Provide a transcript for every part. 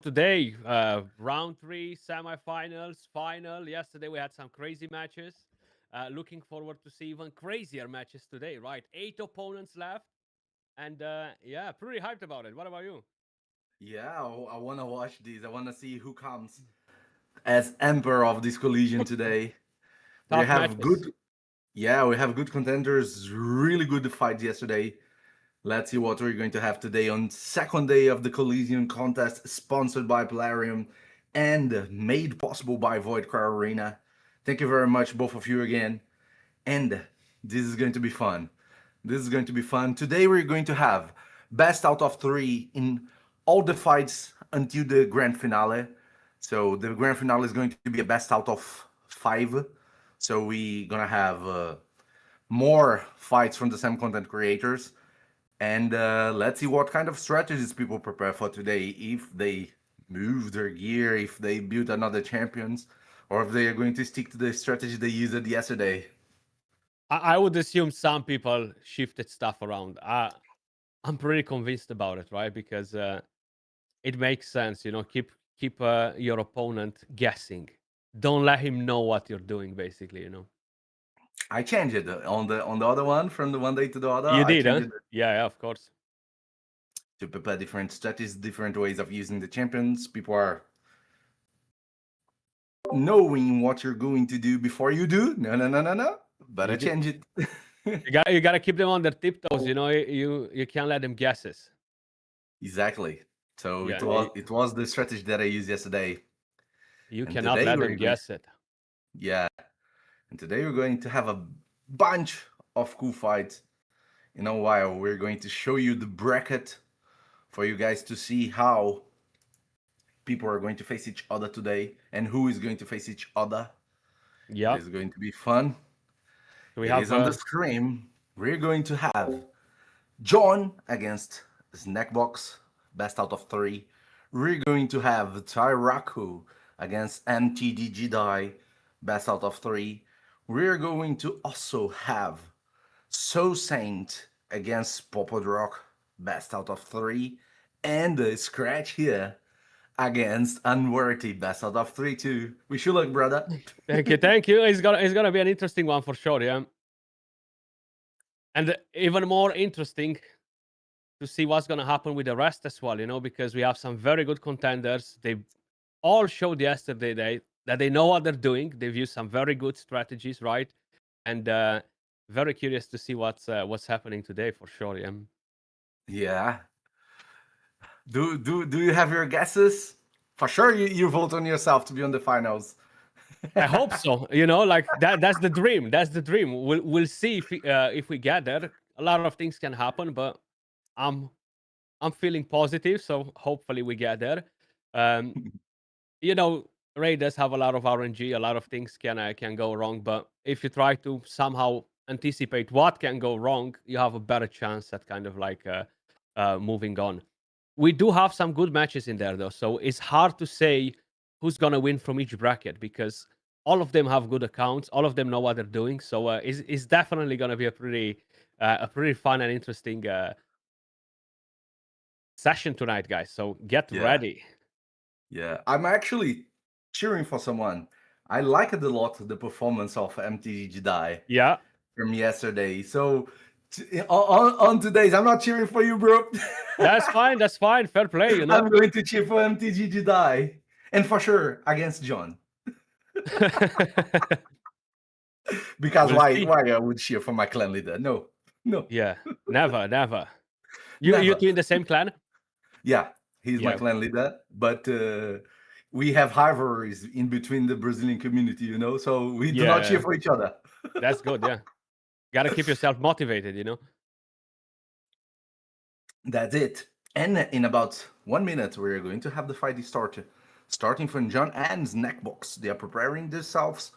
Today, round three, semifinals, final. Yesterday we had some crazy matches. Looking forward to see even crazier matches today. Right, 8 opponents left, and yeah, pretty hyped about it. What about you? Yeah, I want to watch these. I want to see who comes as emperor of this collision today. We Tough have matches. good, yeah, we have good contenders. Really good fight yesterday. Let's see what we're going to have today on second day of the Coliseum contest, sponsored by PLARIUM and made possible by Void Arena. Thank you very much, both of you again. And this is going to be fun. This is going to be fun. Today we're going to have best out of three in all the fights until the grand finale. So the grand finale is going to be a best out of five. So we're gonna have more fights from the same content creators, and let's see what kind of strategies people prepare for today. If they move their gear, if they build another champions, or if they are going to stick to the strategy they used yesterday. I would assume some people shifted stuff around. I'm pretty convinced about it, right? Because it makes sense. Keep your opponent guessing. Don't let him know what you're doing. Basically. I changed it on the other one from the one day to the other. You I did, changed huh? it Yeah, of course. to prepare different strategies, different ways of using the champions. People are knowing what you're going to do before you do. No, no, no, no, no. Better You do. change it. You gotta keep them on their tiptoes. You can't let them guesses. Exactly. So it Yeah, was it was the strategy that I used yesterday, you and cannot today let we're them going. guess it. Yeah, and today we're going to have a bunch of cool fights. In a while, we're going to show you the bracket for you guys to see how people are going to face each other today and who is going to face each other. It Yeah. is going to be fun. So we It have is on the screen. We're going to have John against Snackbox, best out of three. We're going to have Tyrauku against MTD Jedi, best out of three. We're going to also have So Saint against Drock, best out of three. And the Skratch here against Unworthy, best out of three too. Wish you luck, brother. thank you. It's gonna be an interesting one for sure. Yeah, and even more interesting to see what's gonna happen with the rest as well. Because we have some very good contenders. They all showed yesterday that they know what they're doing. They've used some very good strategies, right? And very curious to see what's happening today for sure. Yeah. Yeah. Do you have your guesses? For sure you vote on yourself to be on the finals. I hope so. Like that's the dream. That's the dream. We'll see if we get there. A lot of things can happen, but I'm I'm feeling positive, so hopefully we get there. Um, you know, Raiders have a lot of RNG. A lot of things can go wrong, but if you try to somehow anticipate what can go wrong, you have a better chance at kind of like moving on. We do have some good matches in there though, so it's hard to say who's gonna win from each bracket because all of them have good accounts, all of them know what they're doing. So it's definitely gonna be a pretty fun and interesting session tonight, guys. So get Yeah, ready. yeah. I'm actually cheering for someone. I liked a lot the performance of MTG Jedi Yeah, from yesterday. So on today's, I'm not cheering for you, bro. that's fine. That's fine. Fair play, you know. I'm going to cheer for MTG Jedi, and for sure against John. Because We'll why? see. Why I would cheer for my clan leader? No, no, Yeah, never, never. You never. two in the same clan? Yeah, he's my Yeah, clan leader, but we have rivalries in between the Brazilian community, so we do not cheer yeah. for each other. That's good. Yeah, gotta keep yourself motivated. That's it. And in about 1 minute, we're going to have the fight start. Starting from John and Snackbox. They are preparing themselves.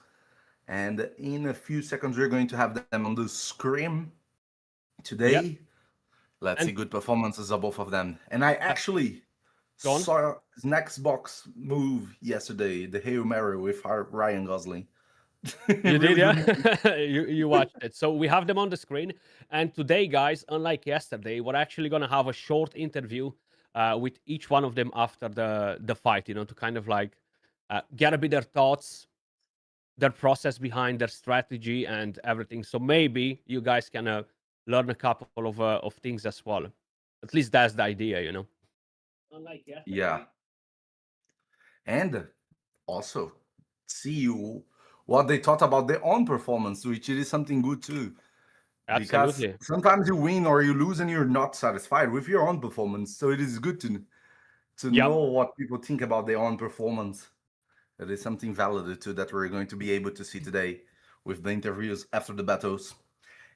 And in a few seconds, we're going to have them on the screen. Yep. Today, let's see And good performances of both of them. And I actually go on. saw Snackbox move yesterday, the Hail Mary with Ryan Gosling. You did, Really yeah. good move. you watched it. So we have them on the screen. And today, guys, unlike yesterday, we're actually gonna have a short interview with each one of them after the fight, you know, to kind of like get a bit their thoughts, their process behind their strategy and everything. So maybe you guys can learn a couple of things as well. At least that's the idea, you know. Yeah. And also see what they thought about their own performance, which is something good too. Because Absolutely. sometimes you win or you lose and you're not satisfied with your own performance. So it is good to Yep. know what people think about their own performance. That is something valid too that we're going to be able to see today with the interviews after the battles.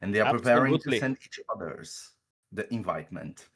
And they are preparing to Absolutely. send each others the invitement.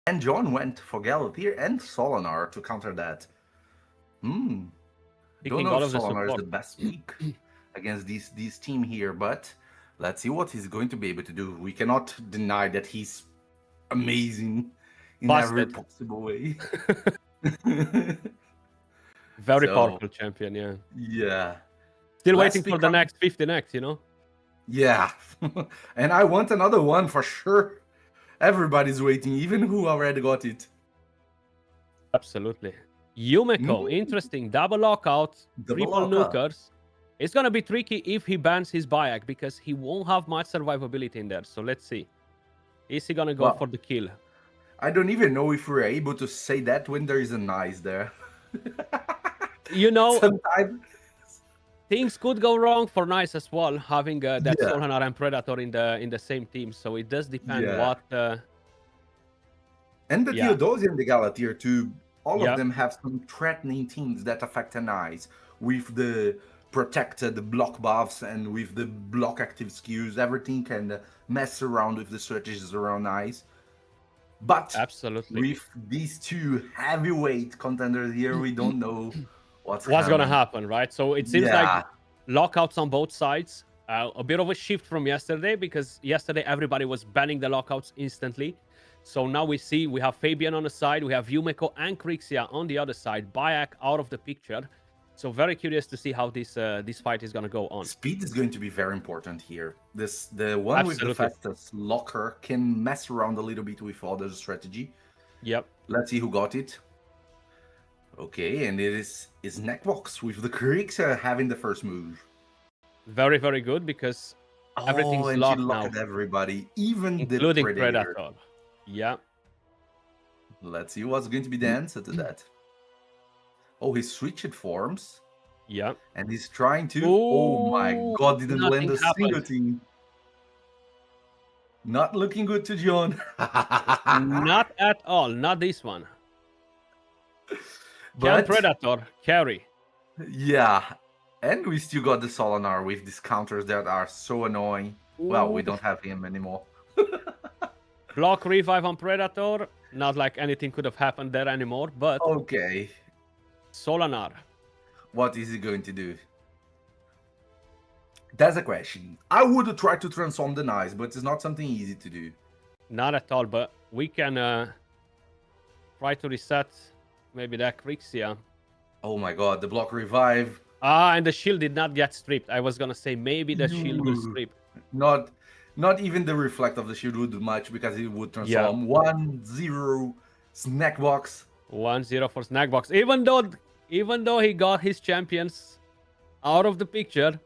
And John went for Galatir and Solinar to counter that. Don't Picking know all if of the Solinar is support. the best pick against this team here, but let's see what he's going to be able to do. We cannot deny that he's amazing in every Busted. possible way. Very So powerful champion, yeah. yeah, Still let's waiting for pick the up. next 50 next, you know? Yeah, and I want another one for sure. Everybody's waiting, even who already got it. Absolutely. Yumeko, Mm, interesting. Double lockouts, double triple lockup. nukers. It's gonna be tricky if he bans his Bayak because he won't have much survivability in there. So let's see. Is he gonna go for Well, the kill? I don't even know if we're able to say that when there is an ice there. You know, Sometimes, things could go wrong for Nice as well, having that yeah, Solhanar and Predator in the same team. So it does depend yeah. what. And the Yeah, Theodosian and the Galatier too, all of yeah, them have some threatening teams that affect an eyes with the protected block buffs and with the block active skews. Everything can mess around with the strategies around eyes. But absolutely. with these two heavyweight contenders here, we don't know what's What's gonna coming. happen, right? So it seems like Yeah, lockouts on both sides. A bit of a shift from yesterday because yesterday everybody was banning the lockouts instantly. So now we have Fabian on the side, we have Yumeko and Krixia on the other side, Bayak out of the picture. So very curious to see how this fight is gonna go on. speed is going to be very important here. The one with the Absolutely. fastest locker can mess around a little bit with other strategy. Yep. Let's see who got it. Okay, and it is Snackbox with the Creeks having the first move. Very, very good because Oh, everything's and she locked locked now, everybody, even the including Predator. Predator. Yeah. Let's see what's going to be the answer to that. Oh, he switched forms, Yeah. and he's trying to. Oh my Oh, god, didn't land nothing a single happened. thing. Not looking good to John. Not at all. Not this one. Can But Predator carry? yeah, and we still got the Solinar with these counters that are so annoying. Well, we Ooh. don't have him anymore. Block revive on Predator. Not like anything could have happened there anymore, but Okay, Solinar. what is he going to do? That's a question. I would try to transform the Knights, but it's not something easy to do. Not at all, but we can try to reset maybe that Crixia. Oh my god, the block revive. Ah, and the shield did not get stripped. I was gonna say maybe the shield will Ooh. strip. Not even the reflect of the shield would do much because it would transform 1-0 Snackbox. 1-0 for Snackbox. Even though he got his champions out of the picture,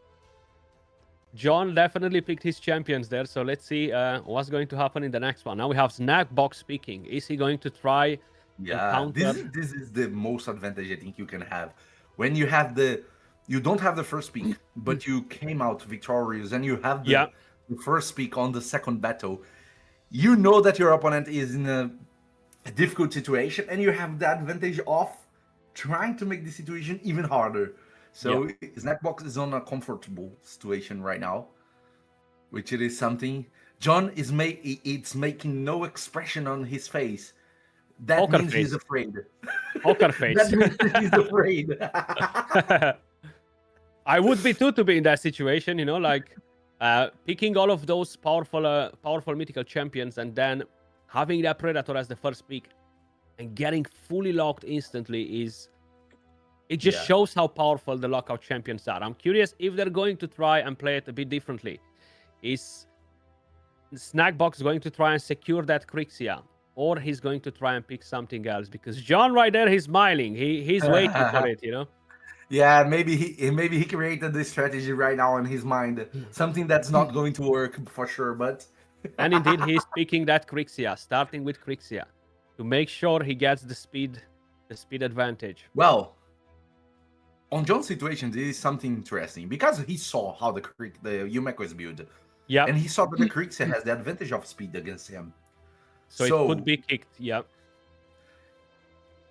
John definitely picked his champions there. So let's see what's going to happen in the next one. Now we have Snackbox speaking. Is he going to try Yeah, counter? this is the most advantage I think you can have. When you have you don't have the first pick, but you came out victorious and you have the first pick on the second battle. You know that your opponent is in a difficult situation and you have the advantage of trying to make the situation even harder. So Snackbox is on a comfortable situation right now, which it is something. John is it's making no expression on his face. That Poker means face. he's afraid. Poker face. That means he's afraid. I would be too to be in that situation, you know, like picking all of those powerful mythical champions and then having that Predator as the first pick and getting fully locked instantly it just shows how powerful the lockout champions are. I'm curious if they're going to try and play it a bit differently. Is Snackbox going to try and secure that Crixia? Or he's going to try and pick something else? Because John right there, he's smiling. He's waiting for it, you know? Yeah, maybe he created this strategy right now in his mind. Something that's not going to work for sure, but And indeed, he's picking that Crixia, starting with Crixia, to make sure he gets the speed advantage. Well, on John's situation, this is something interesting because he saw how the Yumeko is built. Yeah. And he saw that the Crixia has the advantage of speed against him. So it could be kicked, yeah.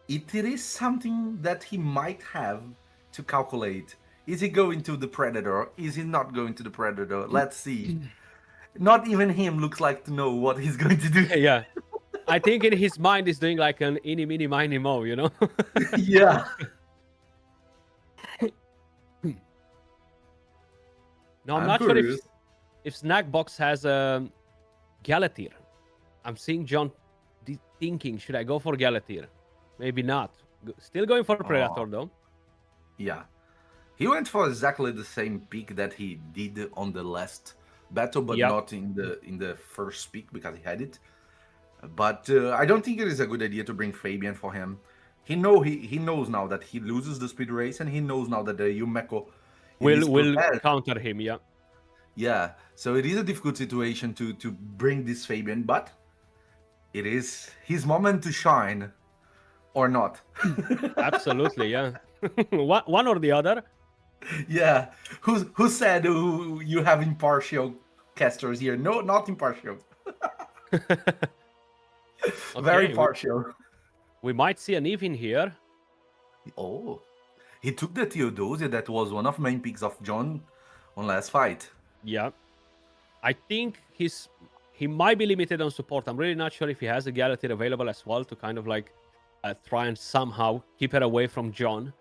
It is something that he might have to calculate. Is he going to the Predator? Is he not going to the Predator? Let's see. Not even him looks like to know what he's going to do. Yeah. I think in his mind he's doing like an eeny, meeny, miny, mo, you know? Yeah. No, I'm not sure if Snackbox has a Galatir. I'm seeing John thinking, should I go for Galatir? Maybe not. Still going for Predator, though. Yeah. He went for exactly the same pick that he did on the last battle, but not in the first pick because he had it. But I don't think it is a good idea to bring Fabian for him. He knows now that he loses the speed race, and he knows now that the Yumeko will counter him, yeah. Yeah, so it is a difficult situation to bring this Fabian, but it is his moment to shine, or not. Absolutely, yeah. One or the other. Yeah, who said you have impartial casters here? No, not impartial. Very partial. We might see an even here. Oh, he took the Theodosia. That was one of the main picks of John on last fight. Yeah, I think he might be limited on support. I'm really not sure if he has a Galatir available as well to kind of like try and somehow keep it away from John.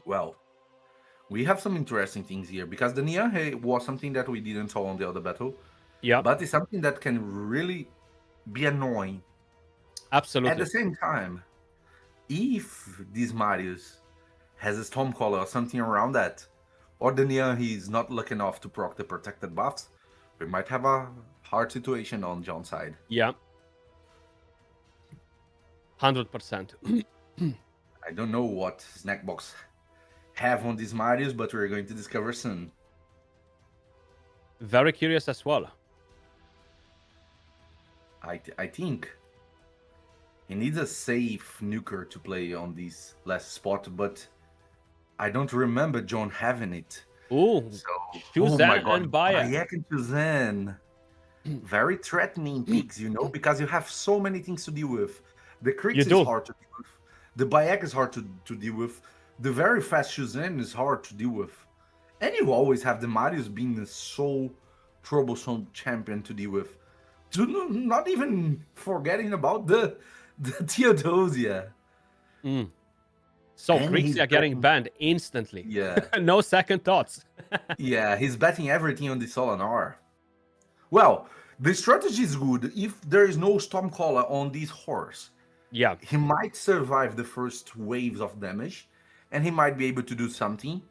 Well, we have some interesting things here because the Nianhe was something that we didn't saw on the other battle. Yeah, but it's something that can really be annoying. Absolutely. At the same time, if this Marius has a Stormcaller or something around that, or the Nianhe is not lucky enough to proc the protected buffs, we might have a hard situation on John's side. Yeah. 100%. I don't know what Snackbox have on these Marius, but we're going to discover soon. Very curious as well. I think he needs a safe nuker to play on this last spot, but I don't remember John having it. Ooh, so, Shuzan and Bayek. Bayek and Shuzan. very threatening picks, you know, because you have so many things to deal with. The You Krix is do. hard to deal with. The Bayek is hard to deal with. The very fast Shuzan is hard to deal with. And you always have the Marius being a so troublesome champion to deal with. Not even forgetting about the Theodosia. Mm. So And he's Grixia getting betting, banned instantly. yeah, No second thoughts. yeah, he's betting everything on the Solanar. Well, the strategy is good if there is no Stormcaller on this horse. Yeah, He might survive the first waves of damage, and he might be able to do something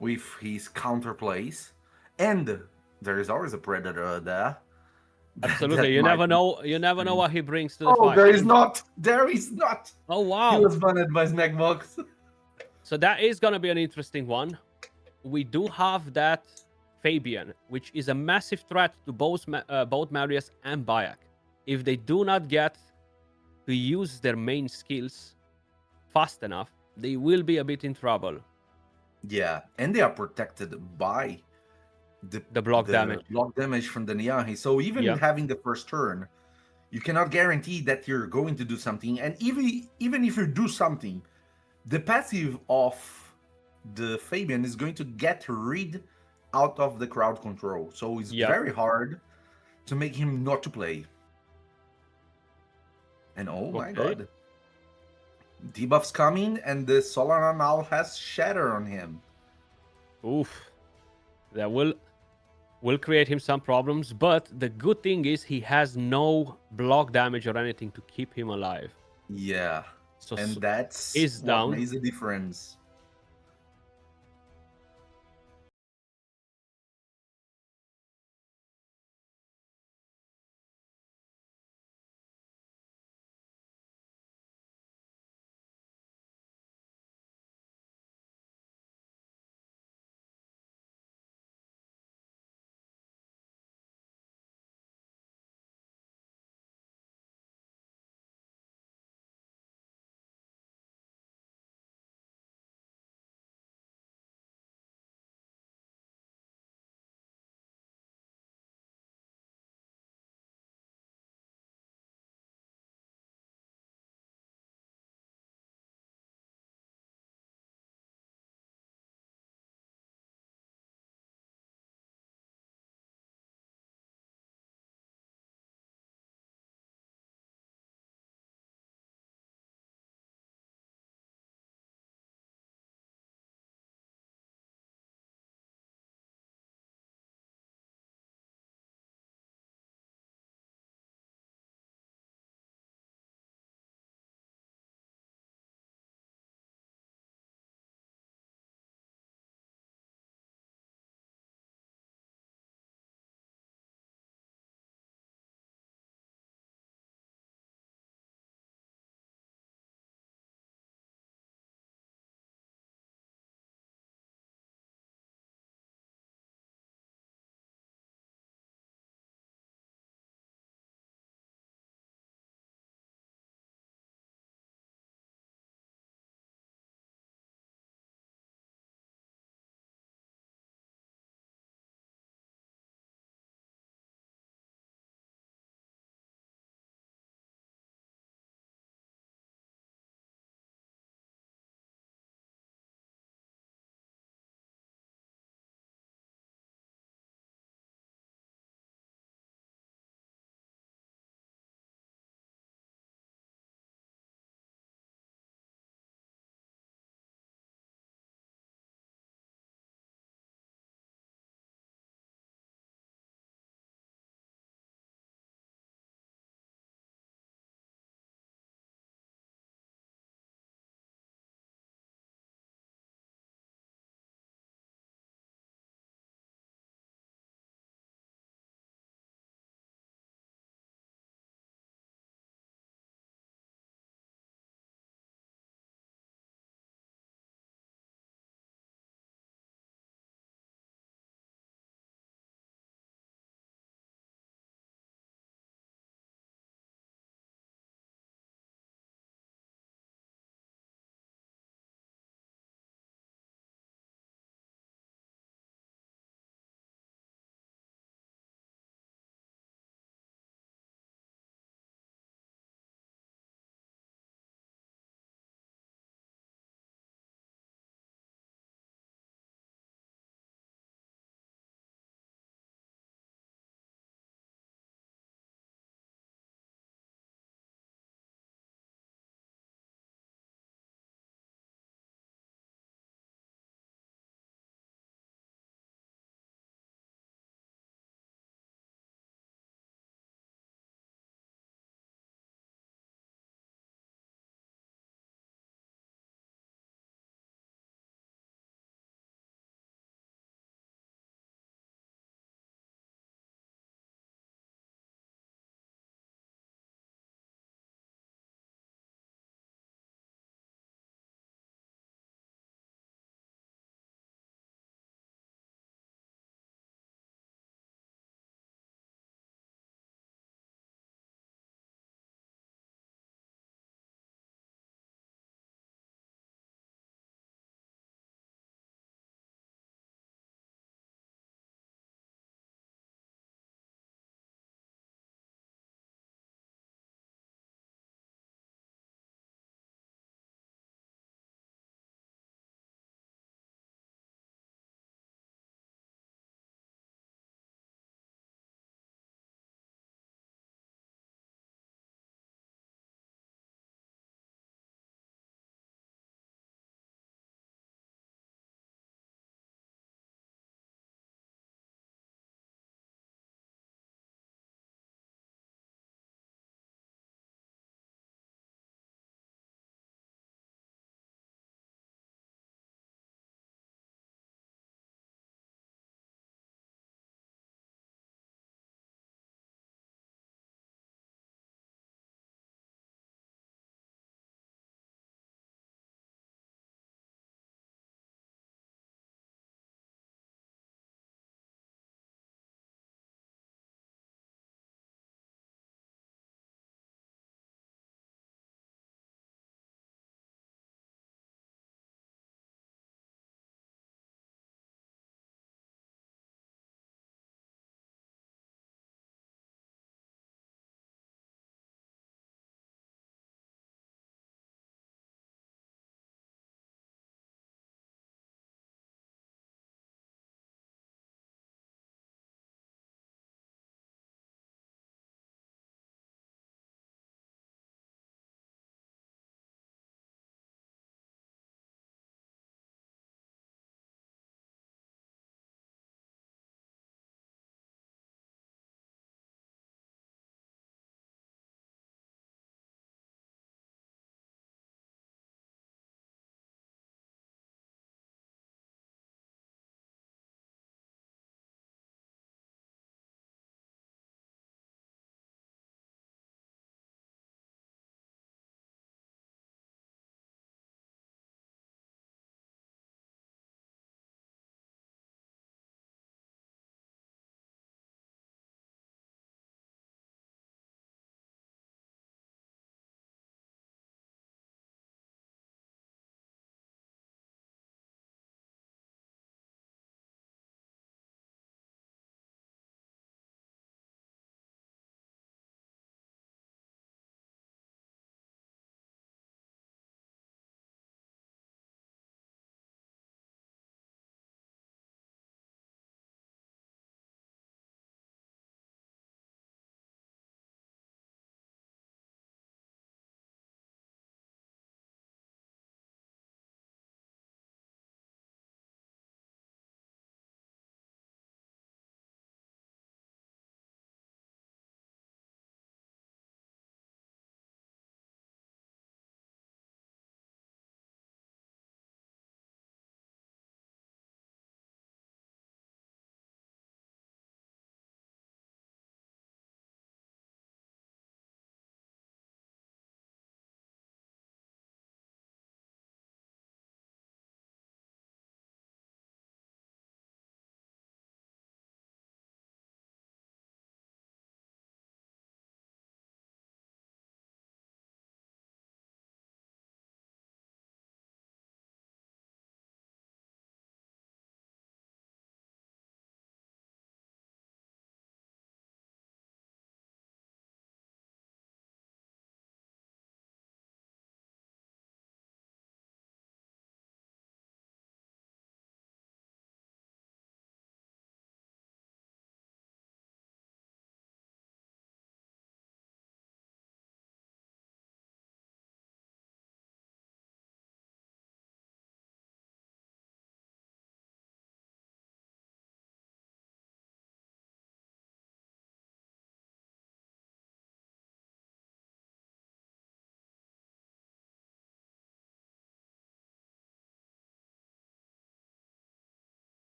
with his counterplays. And there is always a predator there absolutely. that You might never be. know. You never know what he brings to the Oh, fight. there is not. There is not. Oh He wow. was banned by Snackbox. So that is gonna be an interesting one. We do have that Fabian, which is a massive threat to both Marius and Bayak. If they do not get to use their main skills fast enough, they will be a bit in trouble. Yeah, and they are protected by the The block the damage. block damage from the Niahi. So even Yeah, having the first turn, you cannot guarantee that you're going to do something. And even if you do something, the passive of the Fabian is going to get rid out of the crowd control. So it's yeah. very hard to make him not to play. And oh my Okay. god. Debuff's coming and the Solar now has Shatter on him. Oof. That will create him some problems, but the good thing is he has no block damage or anything to keep him alive. Yeah. So And that's is what down. makes the difference.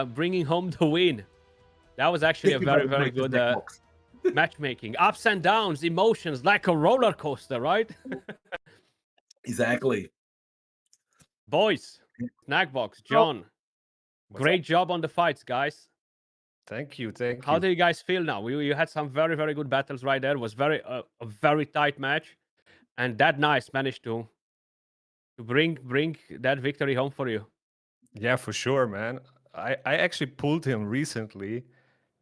bringing home the win. That was actually a Thank you very, very very much, good Snackbox. matchmaking. Ups and downs, emotions, like a roller coaster, right? Exactly. Boys, Snackbox, So, John, What's great up? job on the fights, guys. Thank you, thank How you. do you guys feel now? You had some very, very good battles right there. It was a very tight match, and that nice managed to bring that victory home for you. Yeah, for sure, man. I actually pulled him recently.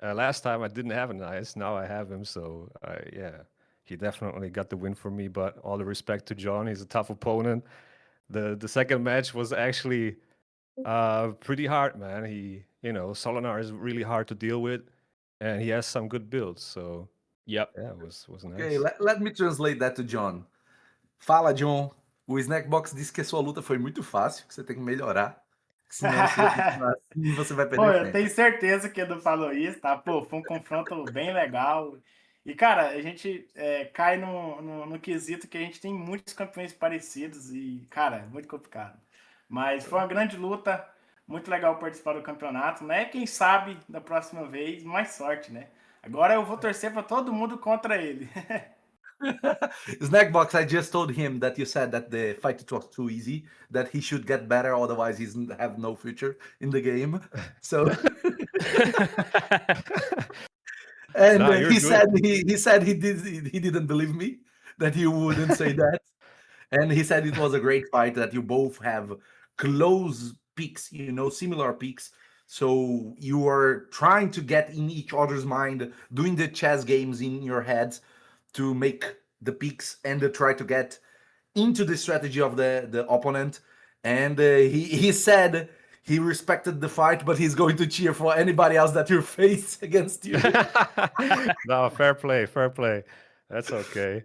Last time I didn't have a nice. Now I have him. So yeah, he definitely got the win for me. But all the respect to John, he's a tough opponent. The second match was actually pretty hard, man. Solinar is really hard to deal with, and he has some good builds. So Yep. yeah, it was ok, nice. let me translate that to John. Fala, John. O Snackbox disse que a sua luta foi muito fácil, que você tem que melhorar. Senão, se você continuar assim, você vai Pô, perder eu sempre. tenho certeza que o Edu falou isso, tá? Pô, foi um confronto bem legal. E, cara, a gente cai no quesito que a gente tem muitos campeões parecidos e, cara, é muito complicado. Mas foi uma grande luta, muito legal participar do campeonato, né? Quem sabe da próxima vez, mais sorte, né? Agora eu vou torcer para todo mundo contra ele. Snackbox, I just told him that you said that the fight it was too easy, that he should get better, otherwise he's have no future in the game. So, and Nah, you're he good. said he didn't believe me that you wouldn't say that, and he said it was a great fight, that you both have close peaks, similar peaks. So you are trying to get in each other's mind, doing the chess games in your heads to make the picks and try to get into the strategy of the opponent. And he said he respected the fight, but he's going to cheer for anybody else that you face against you. No, fair play, fair play. That's okay.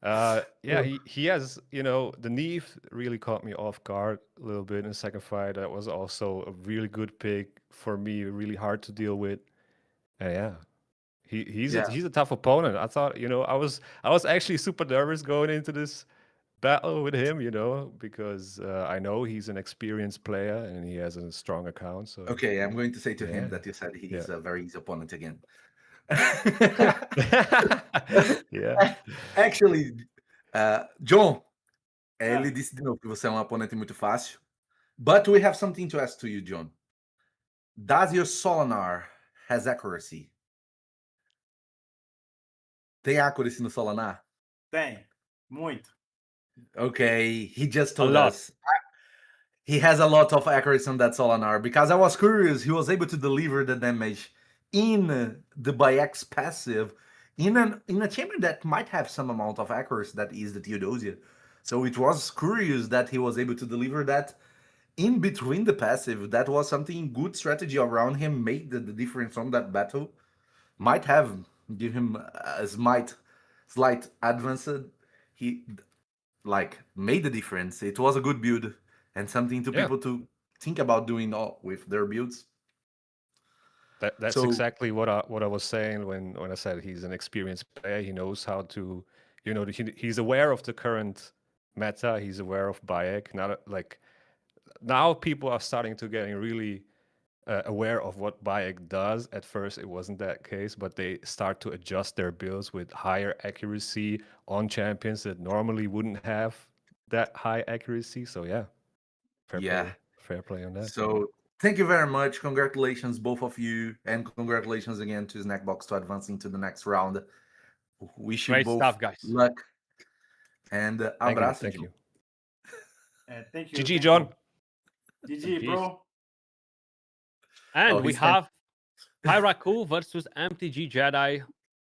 Yeah, he has, the Neve really caught me off guard a little bit in the second fight. That was also a really good pick for me, really hard to deal with. And yeah, he's Yeah. he's a tough opponent. I thought, I was actually super nervous going into this battle with him, because I know he's an experienced player and he has a strong account. So Okay, I'm going to say to him Yeah. that you said he's Yeah. a very easy opponent again. Yeah. Actually, John, Ah. ele disse de novo que você é um oponente muito fácil. But we have something to ask to you, John. Does your Solinar has accuracy? Tem accuracy no Solinar? Tem, muito. Okay, he just A told lot. us. He has a lot of accuracy on that Solinar, because I was curious, he was able to deliver the damage in the Bayek's passive in a chamber that might have some amount of accuracy, that is the Theodosia. So it was curious that he was able to deliver that in between the passive. That was something good strategy around him, made the difference on that battle. Might have give him a slight advance. He made the difference. It was a good build and something to Yeah. people to think about doing with their builds. That's So- exactly what I was saying when I said he's an experienced player. He knows how to, he's aware of the current meta. He's aware of Bayek. Now people are starting to getting really aware of what Bayek does. At first, it wasn't that case, but they start to adjust their builds with higher accuracy on champions that normally wouldn't have that high accuracy. So yeah, fair play on that. So thank you very much. Congratulations, both of you, and congratulations again to Snackbox to advancing to the next round. Wish you Great both stuff, guys. luck. And abraço. Thank John. you. Thank you. GG, thank John. you. GG, GGs. bro. And Oh, we he's fan- have Tyrauku versus MTG Jedi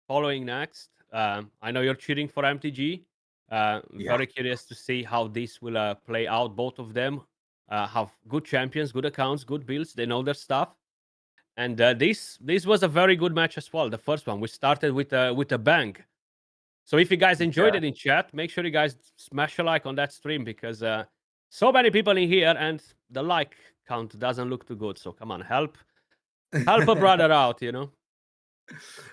following next. I know you're cheering for MTG. Very curious to see how this will play out. Both of them have good champions, good accounts, good builds. They know their stuff. And this was a very good match as well. The first one we started with a bang. So if you guys enjoyed Yeah. it in chat, make sure you guys smash a like on that stream, because so many people in here and the like count doesn't look too good. So come on, help a brother out,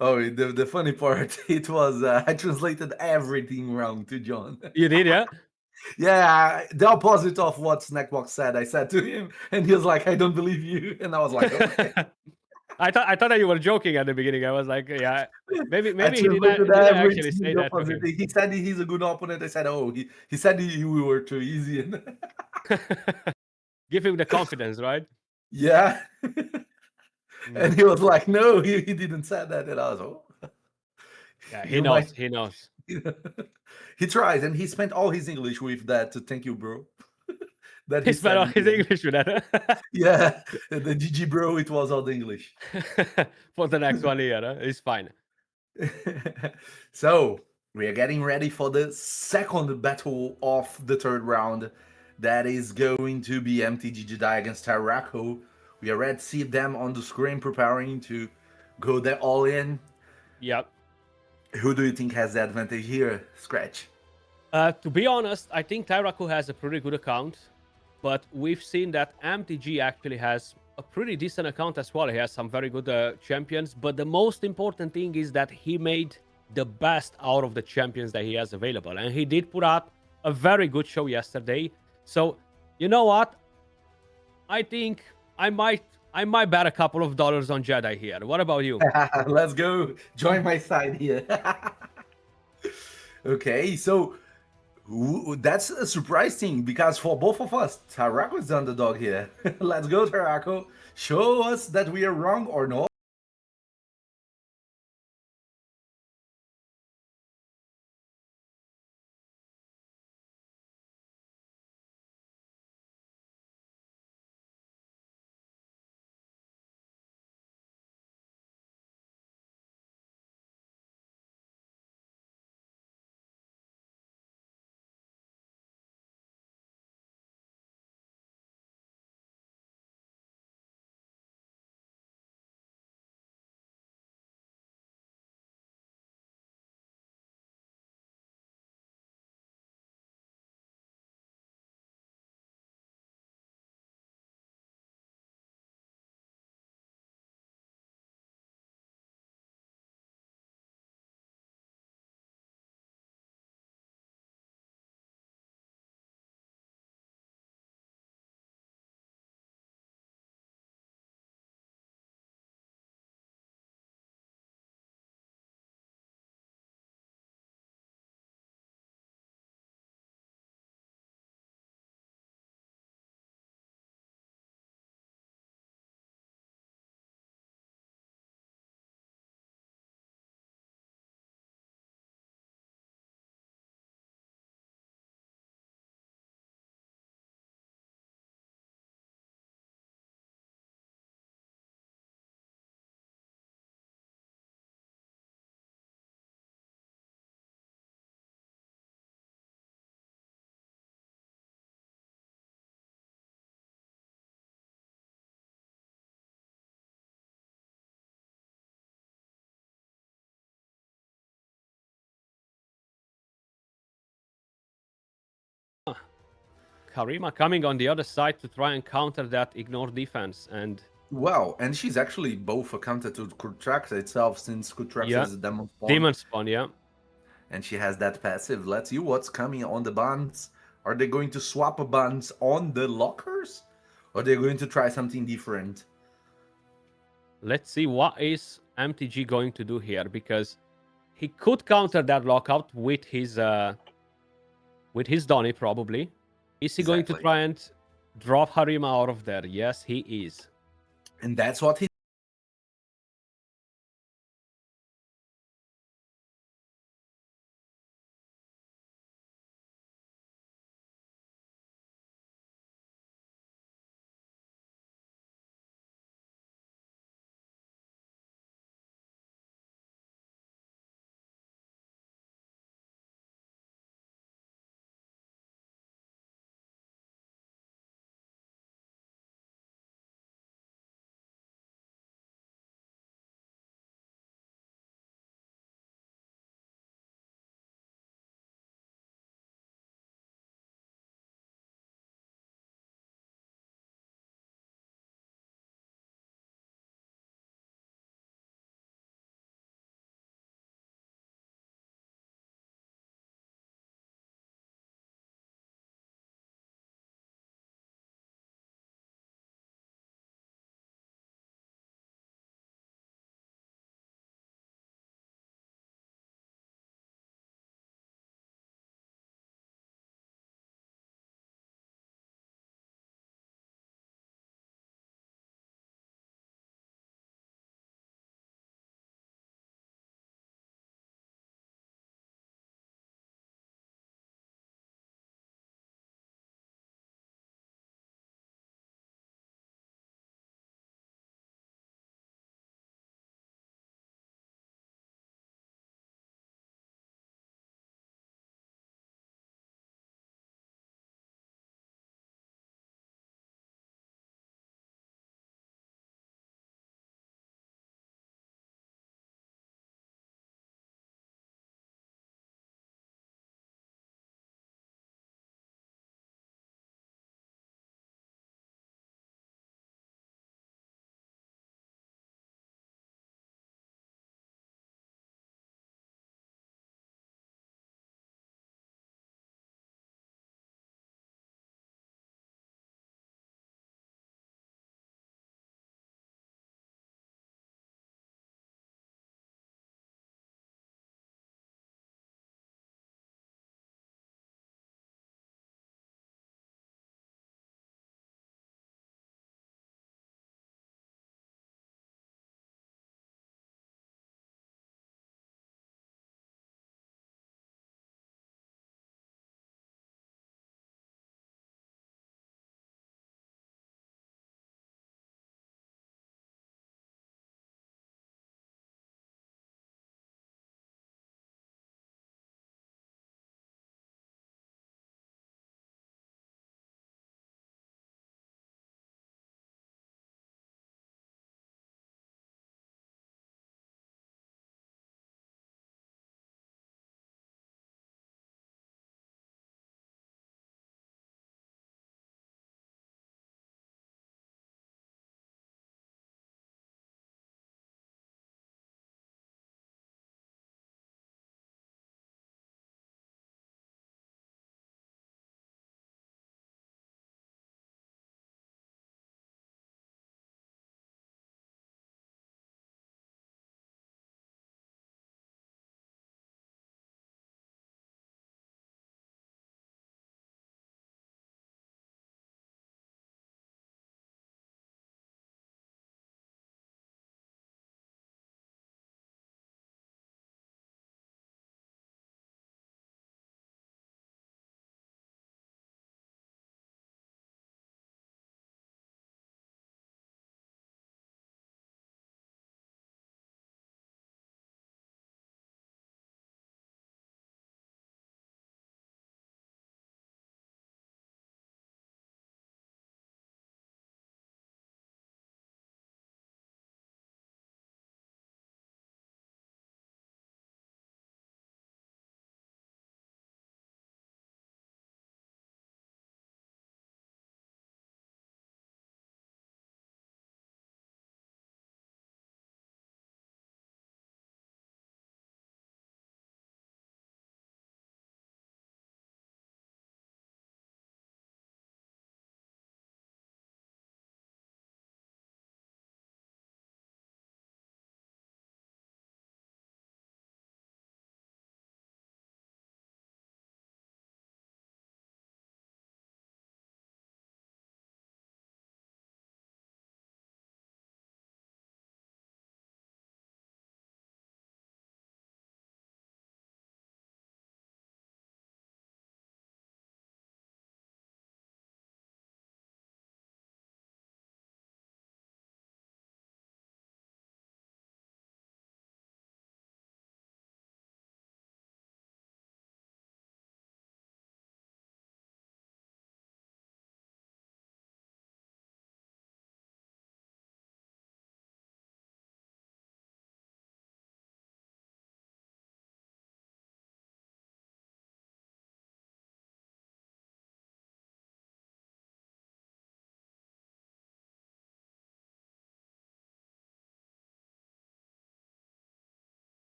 Oh, the funny part, it was I translated everything wrong to John. You did, yeah? Yeah, the opposite of what Snackbox said. I said to him, and he was like, "I don't believe you," and I was like, "Okay." I thought that you were joking at the beginning. I was like, yeah, maybe I he translated didn't actually everything say the that to opposite. him. He said he's a good opponent. I said, "Oh, he said we were too easy." And Give him the confidence, right? yeah, and Mm. he was like, "No, he didn't say that," and I was, "Oh, Yeah, he you might." knows. He knows. He tries, and he spent all his English with that. Thank you, bro. That He he spelled said all in his the end. English with that. Yeah, the GG bro. It was all the English. For the next 1 year, huh? It's fine. So we are getting ready for the second battle of the third round. That is going to be MTG Jedi against Tyrauku. We are ready to see them on the screen preparing to go there all in. Yep. Who do you think has the advantage here, Skratch? To be honest, I think Tyrauku has a pretty good account, but we've seen that MTG actually has a pretty decent account as well. He has some very good champions, but the most important thing is that he made the best out of the champions that he has available, and he did put out a very good show yesterday. So, you know what? I think I might bet a couple of dollars on Jedi here. What about you? Let's go. Join my side here. Okay, so that's a surprise thing because for both of us, Tyrauku is the underdog here. Let's go, Tyrauku. Show us that we are wrong or not. Karima coming on the other side to try and counter that ignore defense, and Well, and she's actually both accounted to Kutrax itself since Kutrax yeah, is a demon spawn. demon spawn, yeah. And she has that passive. Let's see what's coming on the buns. Are they going to swap buns on the lockers? Or are they going to try something different? Let's see what is MTG going to do here, because he could counter that lockout with his Donny probably. Is he going to Exactly. try and drop Harima out of there? Yes, he is. And that's what he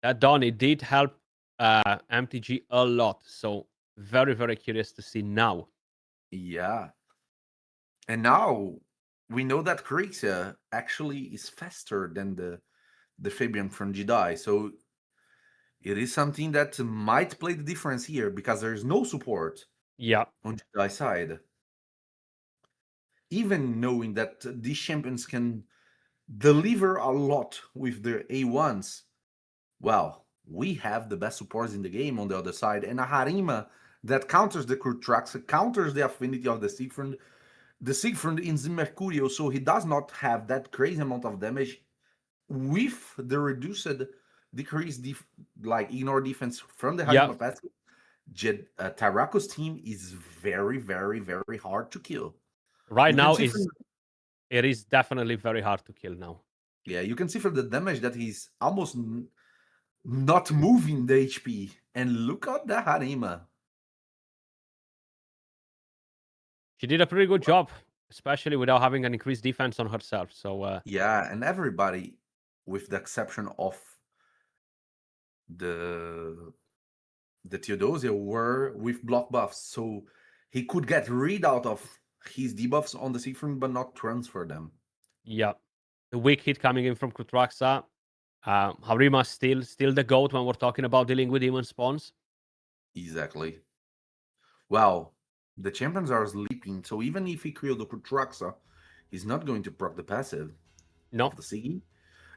That Donny did help MTG a lot. So very, very curious to see now. Yeah. And now we know that Crixia actually is faster than the Fabian from Jedi. So it is something that might play the difference here because there's no support Yeah. on Jedi side. Even knowing that these champions can deliver a lot with their A1s, well, we have the best supports in the game on the other side, and a Harima that counters the Crude Tracks, counters the affinity of the Siegfried. The Siegfried is Mercurio, so he does not have that crazy amount of damage with the reduced decreased ignore defense from the Harima passive. Tyrauku's team is very, very, very hard to kill. Right You now can see it is definitely very hard to kill now. Yeah, you can see from the damage that he's almost not moving the HP. And look at the Harima. She did a pretty good job, especially without having an increased defense on herself. So Yeah, and everybody, with the exception of the Theodosia, were with block buffs. So he could get rid out of his debuffs on the Siegfried, but not transfer them. yeah, the weak hit coming in from Kutraxa. Harima still the GOAT when we're talking about dealing with demon spawns. Exactly. Well, the champions are sleeping, so even if he killed the Kutraxa, he's not going to proc the passive of the Sigi.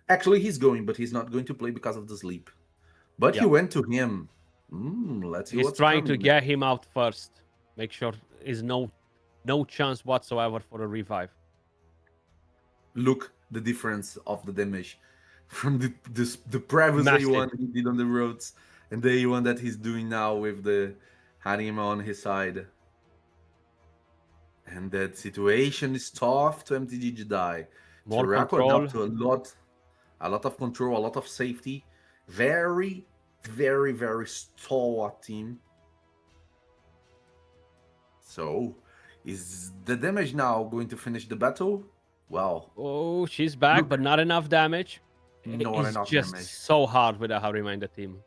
Actually, he's going, but he's not going to play because of the sleep. But he went to him. Let's see He's what's trying to coming. get him out first. Make sure there's no chance whatsoever for a revive. Look the difference of the damage from the previous A1 he did on the roads and the A1 that he's doing now with the Harima on his side. And that situation is tough to MTG Jedi. More Tyrauku control. adapt to a lot of control, a lot of safety. Very, very, very stalwart team. So, is the damage now going to finish the battle? Well, oh, she's back, but not enough damage. Not enough just damage. So hard with a Harima in the team.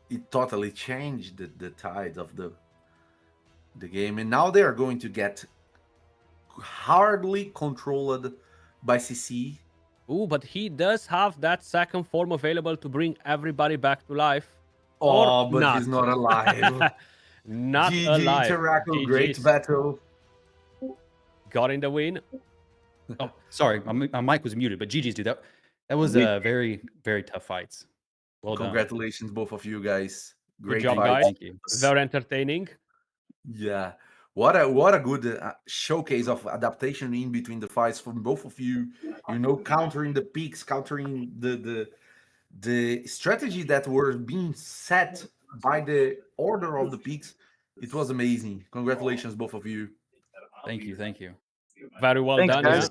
It totally changed the tide of the game, and now they are going to get hardly controlled by CC. Ooh, but he does have that second form available to bring everybody back to life. Oh, but he's not alive. Not GG, alive. Tyrauku, great battle. Got in the win. Oh, sorry, my mic was muted, but GG's, dude. That was very, very tough fights. Well done. Congratulations, both of you guys. Great job, fights. guys. Thank you. Very entertaining. Yeah. What a good showcase of adaptation in between the fights from both of you. You know, countering the peaks, countering the strategy that were being set by the order of the peaks. It was amazing. Congratulations, both of you. Thank you. Thank you. Very well Thanks, done. guys.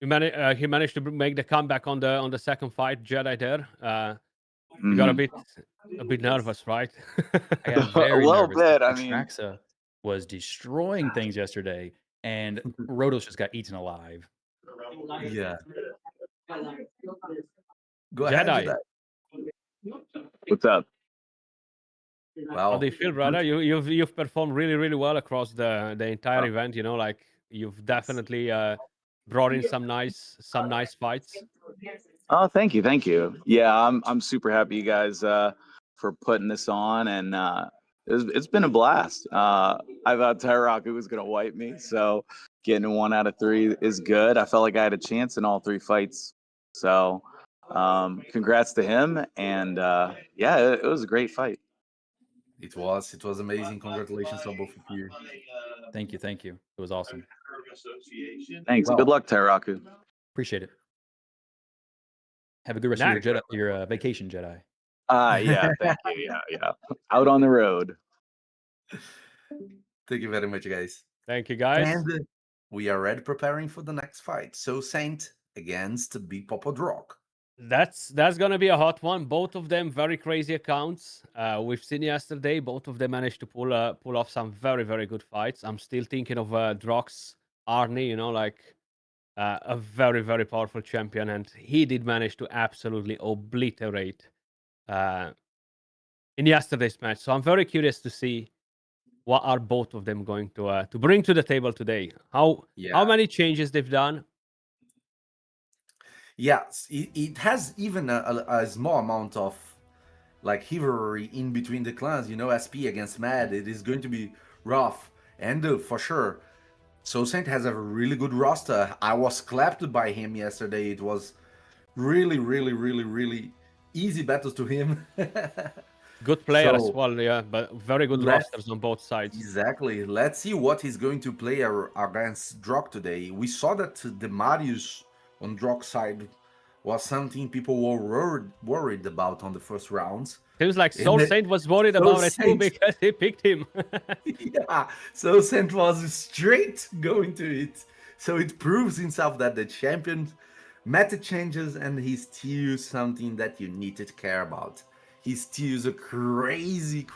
Yeah. He managed to make the comeback on the second fight, Jedi there. You got a bit nervous, right? I got very A little nervous. bit, I mean. Traxa was destroying things yesterday, and Rotos just got eaten alive. Yeah. Go ahead, Jedi. What's up? Wow. How do you feel, brother? You've performed really, really well across the entire event. You know, like you've definitely brought in some nice fights. Oh, thank you. Yeah, I'm super happy, you guys, for putting this on, and it's been a blast. I thought Tyrauku was gonna wipe me, so getting 1 out of 3 is good. I felt like I had a chance in all 3 fights, so congrats to him, and yeah, it was a great fight. It was amazing. Congratulations to both of you. Thank you. It was awesome. Thanks. Good luck, Tyrauku. Appreciate it. Have a good rest of your vacation, Jedi. Yeah, thank you. Yeah. Out on the road. Thank you very much, guys. Thank you, guys. And we are already preparing for the next fight. So Saint against Big Papa Drock. That's gonna be a hot one. Both of them very crazy accounts. We've seen yesterday. Both of them managed to pull off some very, very good fights. I'm still thinking of Drock's Arnie. You know, like a very, very powerful champion, and he did manage to absolutely obliterate uh, in yesterday's match. So I'm very curious to see what are both of them going to bring to the table today. How many changes they've done. Yes, it has even a small amount of like rivalry in between the clans. You know, SP against Mad, it is going to be rough, and for sure. So Saint has a really good roster. I was clapped by him yesterday. It was really easy battles to him. Good player as So, well, yeah, but very good rosters on both sides. Exactly. Let's see what he's going to play against Drock today. We saw that the Marius on Drock's side was something people were worried about on the first rounds. Seems like Soul And Saint was worried Soul about it too Saint- because he picked him. Yeah, so Saint was straight going to it. So it proves himself that the champion meta changes and he's still something that you need to care about. He steals a crazy.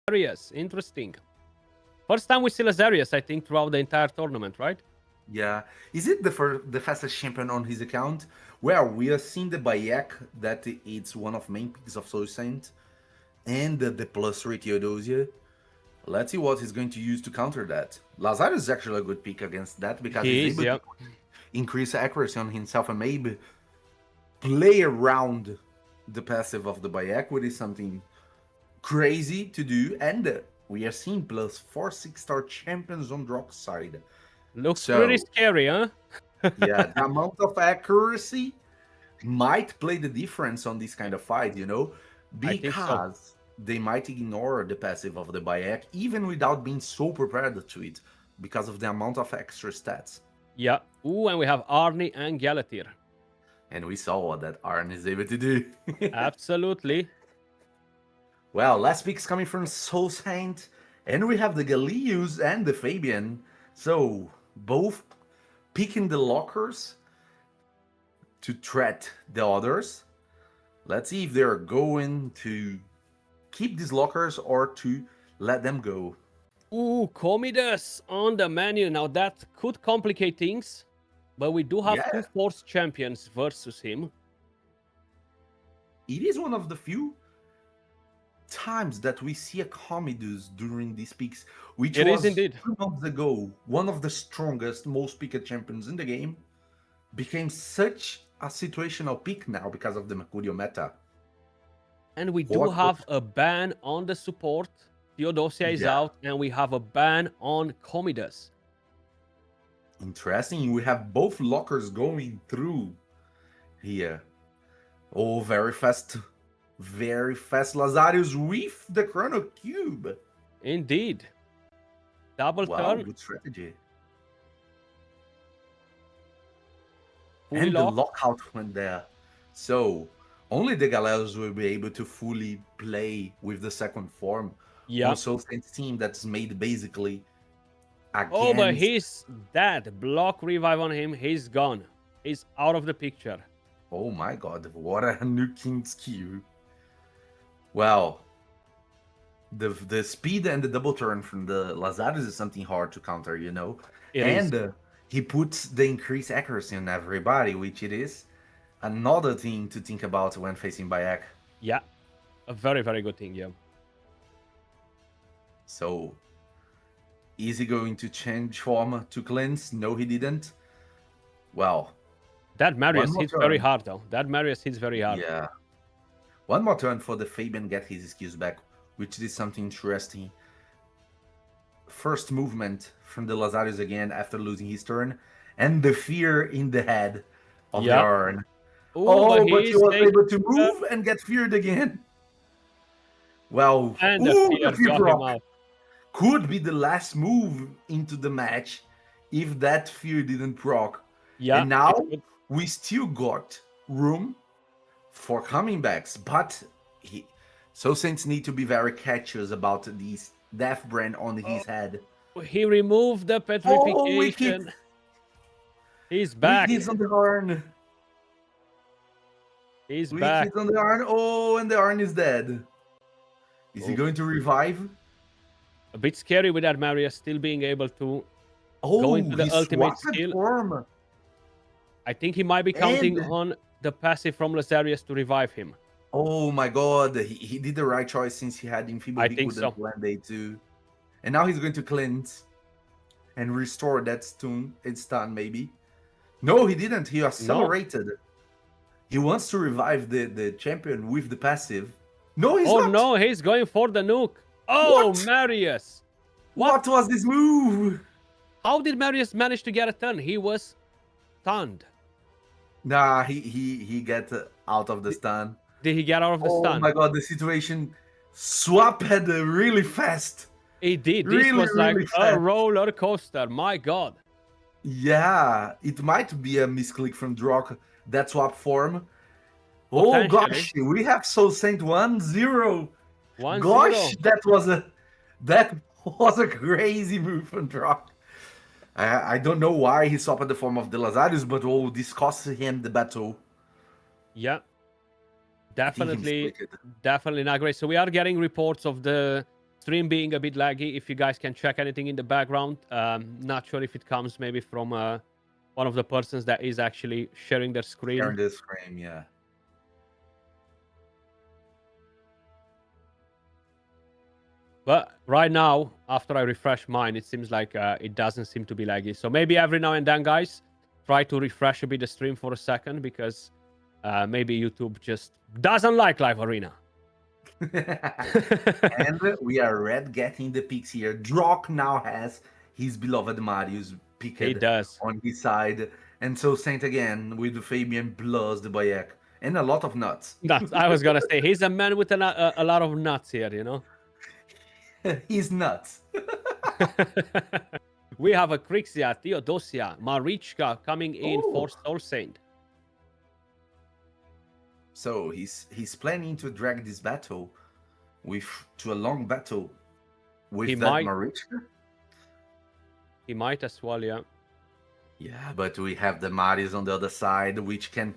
Lazarius, interesting. First time we see Lazarius, I think, throughout the entire tournament, right? Yeah. Is it the fastest champion on his account? Well, we are seeing the Bayek, that it's one of main picks of Soul Saint, and the +3 Theodosia. Let's see what he's going to use to counter that. Lazarus is actually a good pick against that because he's able to increase accuracy on himself and maybe play around the passive of the Bayek, which is something crazy to do. And we are seeing +4 6-star champions on Drock's side. Looks pretty scary, huh? Yeah, the amount of accuracy might play the difference on this kind of fight, you know, because they might ignore the passive of the Bayek even without being so prepared to it because of the amount of extra stats. Yeah. Ooh, and we have Arnie and Galatir. And we saw what that Arn is able to do. Absolutely. Well, last pick's coming from Soul Saint, and we have the Galeus and the Fabian. So, both picking the lockers to threat the others. Let's see if they're going to keep these lockers or to let them go. Ooh, Comidas on the menu. Now that could complicate things, but we do have two Force champions versus him. It is one of the few times that we see a Commodus during these picks, which was 2 months ago one of the strongest, most picked champions in the game, became such a situational pick now because of the Mercurio meta. And we do have a ban on the support. Theodosia is out, and we have a ban on Commodus. Interesting. We have both lockers going through here. Oh, very fast. Very fast Lazarius with the Chrono Cube. Indeed. Double turn. Good strategy. Fully the lockout went there. So only the Galeos will be able to fully play with the second form. Yeah. Also, Saint's team that's made basically against... Oh, but he's dead. Block revive on him. He's gone. He's out of the picture. Oh my god, what a nuking skill. Well, the speed and the double turn from the Lazarus is something hard to counter, you know? He puts the increased accuracy on everybody, which it is another thing to think about when facing Bayek. Yeah, a very, very good thing, yeah. So, is he going to change form to cleanse? No, he didn't. Well, that Marius hits very hard, though. That Marius hits very hard. Yeah. One more turn for the Fabian get his skills back, which is something interesting. First movement from the Lazarus again after losing his turn, and the fear in the head of the Arn. But he was able to move and get feared again. Well, and the fear got him out. Could be the last move into the match if that fear didn't proc. Yeah. And now we still got room for coming backs, but Soul Saints need to be very cautious about this death brand on his head. He removed the petrification. He's back. He's on the horn. He's Quick back. hit on the Arn. Oh, and the Arn is dead. Is he Oof. going to revive? A bit scary with that Marius still being able to Oh, go into the he ultimate swapped skill. form. I think he might be counting And- on the passive from Lazarius to revive him. Oh my god, he did the right choice since he had Infibo. I He think couldn't so. land A2. And now he's going to cleanse and restore that stun. It's stun, maybe. No, he didn't. He accelerated. He wants to revive the champion with the passive. No, he's Oh not. no, he's going for the nuke. Oh, What? Marius. What was this move? How did Marius manage to get a turn? He was stunned. Nah, he get out of the stun. Did he get out of the Oh stun? my god, the situation swapped really fast. He did. This Really, was like really a fast. roller coaster. My god. Yeah, it might be a misclick from Drock, that swap form. Oh gosh, Potentially. we have Soul Saint 1-0. 1-0. Gosh, that was a crazy move from Drock. I don't know why he swapped the form of the Lazarus, but oh, this cost him the battle. Yeah. I think he Definitely, misclicked. definitely not great. So we are getting reports of the stream being a bit laggy. If you guys can check anything in the background, not sure if it comes maybe from one of the persons that is actually sharing their screen. Sharing this frame, yeah. But right now, after I refresh mine, it seems like it doesn't seem to be laggy. So maybe every now and then, guys, try to refresh a bit the stream for a second because maybe YouTube just doesn't like Live Arena. And we are red getting the picks here. Drock now has his beloved Marius picked He does. on his side. And so Saint again with the Fabian plus the Bayek. And a lot of nuts. Nuts. I was gonna say he's a man with a lot of nuts here, you know. He's nuts. We have a Crixia, Theodosia, Marichka coming in for Soul Saint. So he's planning to drag this battle to a long battle with He that might. Marichka. He might as well, yeah. Yeah, but we have the Marius on the other side, which can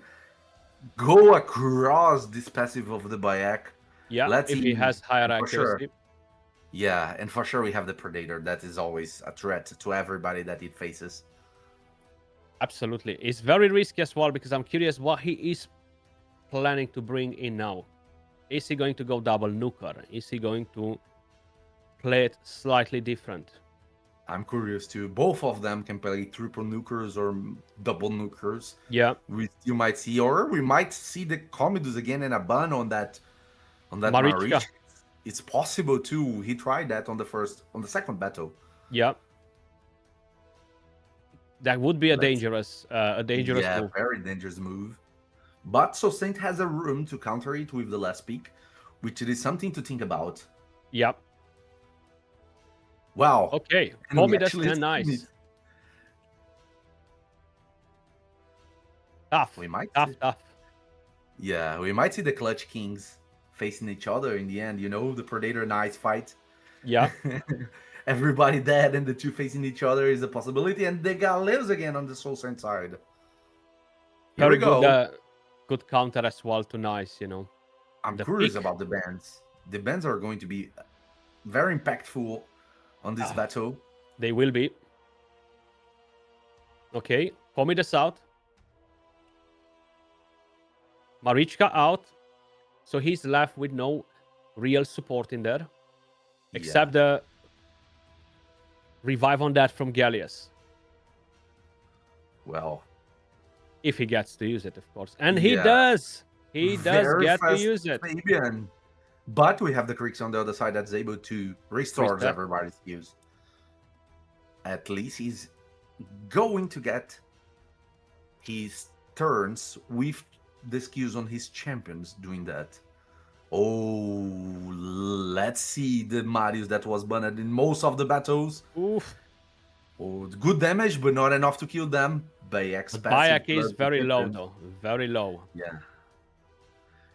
go across this passive of the Bayek. Yeah, Let's if he see, has higher for sure. accuracy. Yeah, and for sure we have the Predator. That is always a threat to everybody that it faces. Absolutely. It's very risky as well because I'm curious what he is planning to bring in now. Is he going to go double nuker? Is he going to play it slightly different? I'm curious too. Both of them can play triple nukers or double nukers. Yeah. You might see, or we might see the Commodus again in a ban on that Marichka. Marichka. It's possible too. He tried that on the second battle. Yeah. That would be a Let's- dangerous Yeah, move. very dangerous move. But so Saint has a room to counter it with the last pick, which is something to think about. Yeah. Wow. Okay. And Call we me that's actually seen nice. it. Tough. We might Tough, see- tough. Yeah, we might see the Clutch Kings facing each other in the end. You know, the Predator Knights fight. Yeah. Everybody dead and the two facing each other is a possibility. And the guy lives again on the Soul Saint side. Here Very we go. good. Good counter as well to nice, you know. I'm the curious pick. about the bands. The bands are going to be very impactful on this battle. They will be. Okay. Commodus out. Marichka out. So he's left with no real support in there. Except the revive on that from Gallius. Well, If he gets to use it, of course. And he Yeah. does. He does very get to fast use it. Fabian. But we have the Creeks on the other side that's able to restore Reset. everybody's use. At least he's going to get his turns with the skills on his champions doing that. Oh, let's see the Marius that was banned in most of the battles. Oof. Oh, good damage, but not enough to kill them. Bayek's But passive Bayek is blood very low, protection. though. Very low. Yeah.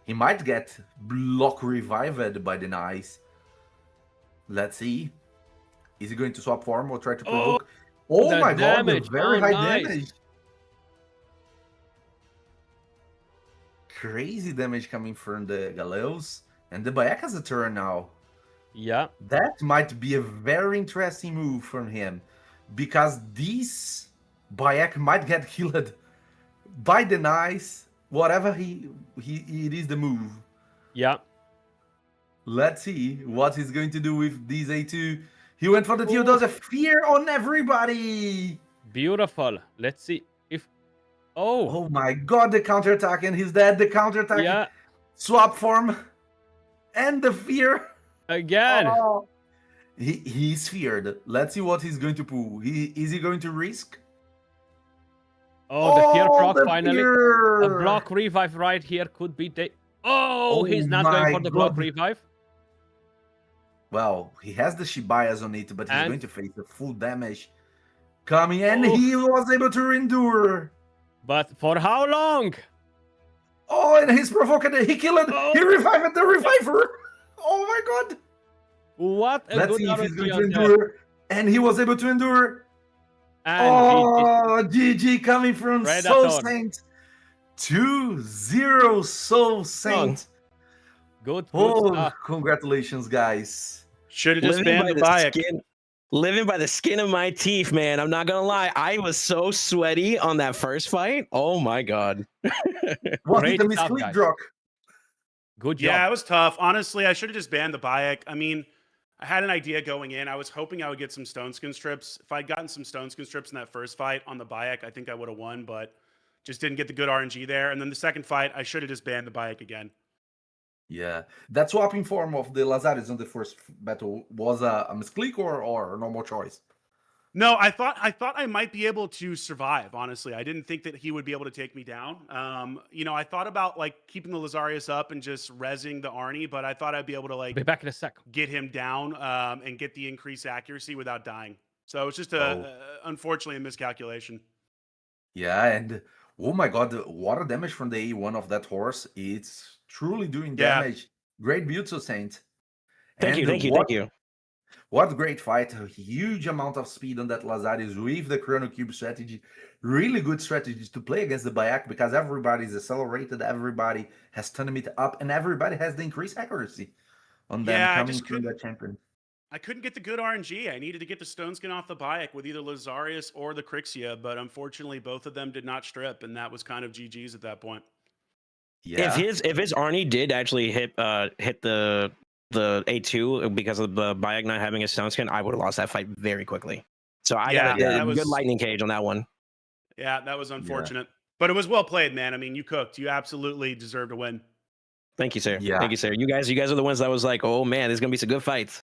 He might get block revived by the Nice. Let's see. Is he going to swap form or try to provoke? Oh the my god, damage. the very Oh, high nice. damage. crazy damage coming from the Galeos, and the Bayek has a turn now. Yeah. That might be a very interesting move from him, because this Bayek might get healed by the nice, whatever it is the move. Yeah. Let's see what he's going to do with these A2. He went for the Theodosia fear on everybody. Beautiful. Let's see if. Oh. Oh my god, the counterattack, and he's dead. The counterattack. Yeah. Swap form. And the fear. Again. Oh. He's feared. Let's see what he's going to pull. Is he going to risk? Oh, the fear proc the finally. fear. A block revive right here could be the. Oh, he's not going for the block God. revive. Well, he has the Shibayas on it, but he's And- going to face the full damage coming, and he was able to endure. But for how long? Oh, and he's provoked it. He killed it. Oh. He revived the reviver. Oh my god. What a Let's good see if he's going RNG to on that. endure. And he was able to endure. And Oh, GG coming from Soul Predator. Saint. 2-0 Soul Saint. good Oh, stuff. congratulations, guys. Should have just Living banned by the the Bayek. skin. Living by the skin of my teeth, man. I'm not gonna lie. I was so sweaty on that first fight. Oh my god. Was Great it a stuff, misclick, guys. Drock? Good job. Yeah, it was tough. Honestly, I should have just banned the Bayek. I mean, I had an idea going in. I was hoping I would get some Stone Skin strips. If I'd gotten some Stone Skin strips in that first fight on the Bayek, I think I would have won, but just didn't get the good RNG there. And then the second fight, I should have just banned the Bayek again. Yeah, that swapping form of the Lazarus on the first battle was a misclick or a normal choice. No, I thought I might be able to survive. Honestly, I didn't think that he would be able to take me down. I thought about like keeping the Lazarus up and just rezzing the Arnie, but I thought I'd be able to like Be back in a sec. get him down and get the increased accuracy without dying. So it was just unfortunately a miscalculation. Yeah, and oh my god, the water damage from the A1 of that horse, it's truly doing Yeah. damage. Great build, so Saint. Thank And you. What great fight. A huge amount of speed on that Lazarus with the Chrono Cube strategy. Really good strategies to play against the Bayek because everybody's accelerated, everybody has tournament up, and everybody has the increased accuracy on them Yeah, I coming just from couldn't- that champion. I couldn't get the good RNG. I needed to get the Stone Skin off the Bayek with either Lazarus or the Crixia, but unfortunately both of them did not strip, and that was kind of GG's at that point. Yeah. If his Arnie did actually hit the A2 because of the Bayek not having a Stone Skin, I would have lost that fight very quickly. So I got that a was- good lightning cage on that one. Yeah, that was unfortunate. But it was well played, man. I mean, you cooked. You absolutely deserve to win. Thank you, sir. Yeah. Thank you, sir. You guys are the ones that was like, oh man, there's gonna be some good fights.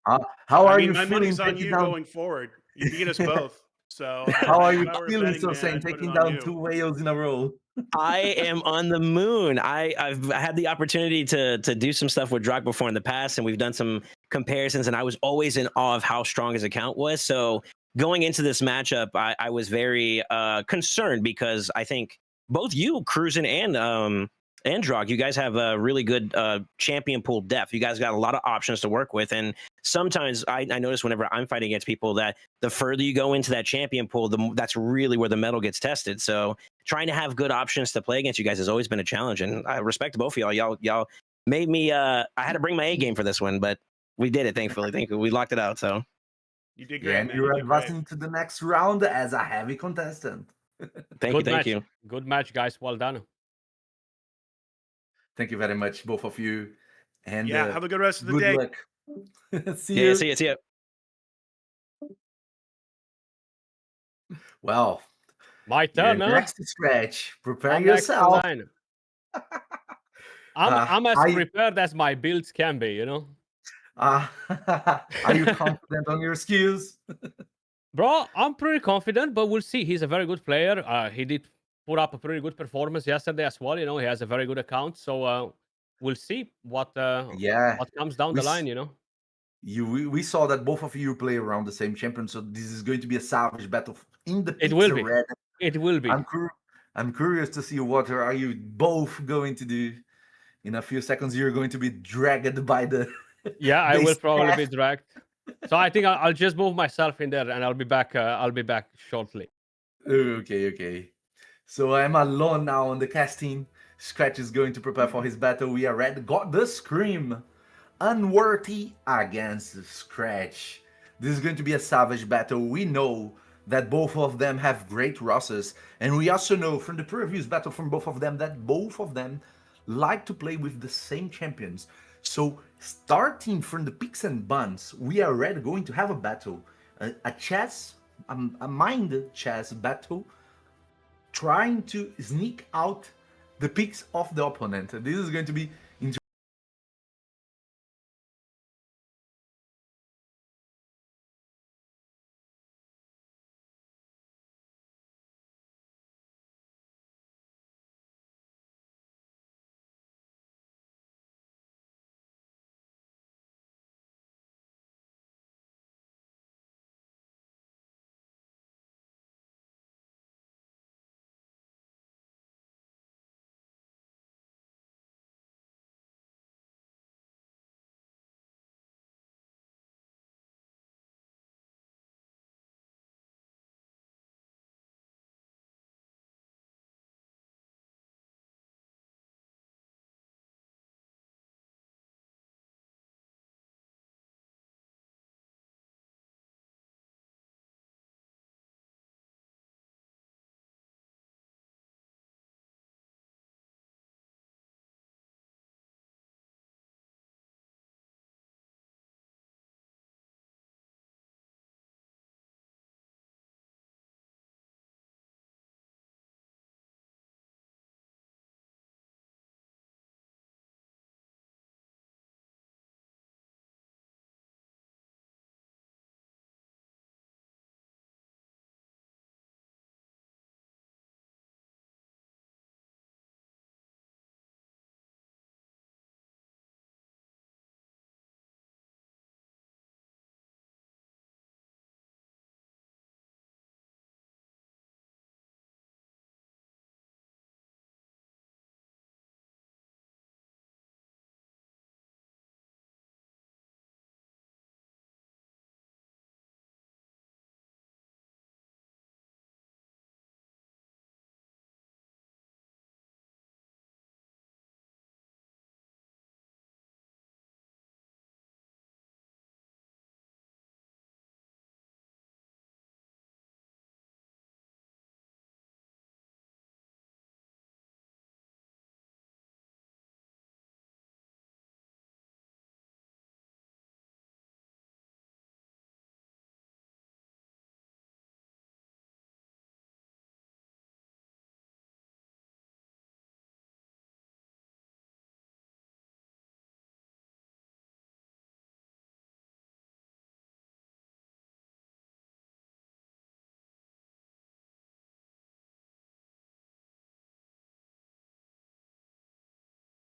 How are I mean, you my feeling money's on taking you down? going forward. You beat us both. So How are if you I were a feeling, betting so man, saying, I'd put it taking on down you. 2 whales in a row? I am on the moon. I've had the opportunity to do some stuff with Drock before in the past, and we've done some comparisons, and I was always in awe of how strong his account was. So going into this matchup, I was very concerned because I think both you, Cruisin' and Drock, you guys have a really good champion pool depth. You guys got a lot of options to work with, and sometimes I notice whenever I'm fighting against people that the further you go into that champion pool, that's really where the metal gets tested. So trying to have good options to play against you guys has always been a challenge, and I respect both of y'all. Y'all made me. I had to bring my A game for this one, but we did it. Thankfully, we locked it out. So You did great, Yeah, and man. you're You did great. advancing to the next round as a heavy contestant. thank Good you. Good match, guys. Well done. Thank you very much, both of you. And Yeah, have a good rest of the good day. luck. See Yeah, you. see ya. Well, My you're turn, huh? next to Skratch. Prepare I'm next in yourself. line. I'm as I- prepared as my builds can be, you know? Are you confident on your skills? Bro, I'm pretty confident, but we'll see. He's a very good player. He did put up a pretty good performance yesterday as well. You know, he has a very good account. So we'll see what Yeah. comes down We the line, s- you know? We saw that both of you play around the same champion, so this is going to be a savage battle in the It will pizza be. red. It will be. I'm curious to see what are you both going to do. In a few seconds, you're going to be dragged by the. Yeah, I they will probably be staff. dragged. So I think I'll just move myself in there and I'll be back. I'll be back shortly. Okay. So I'm alone now on the cast team. Skratch is going to prepare for his battle. We are ready. Got the scream. Unworthy against Skratch. This is going to be a savage battle. We know that both of them have great rosters, and we also know from the previous battle from both of them that both of them like to play with the same champions. So starting from the picks and buns, we are already going to have a battle, a mind chess battle, trying to sneak out the picks of the opponent. This is going to be interesting.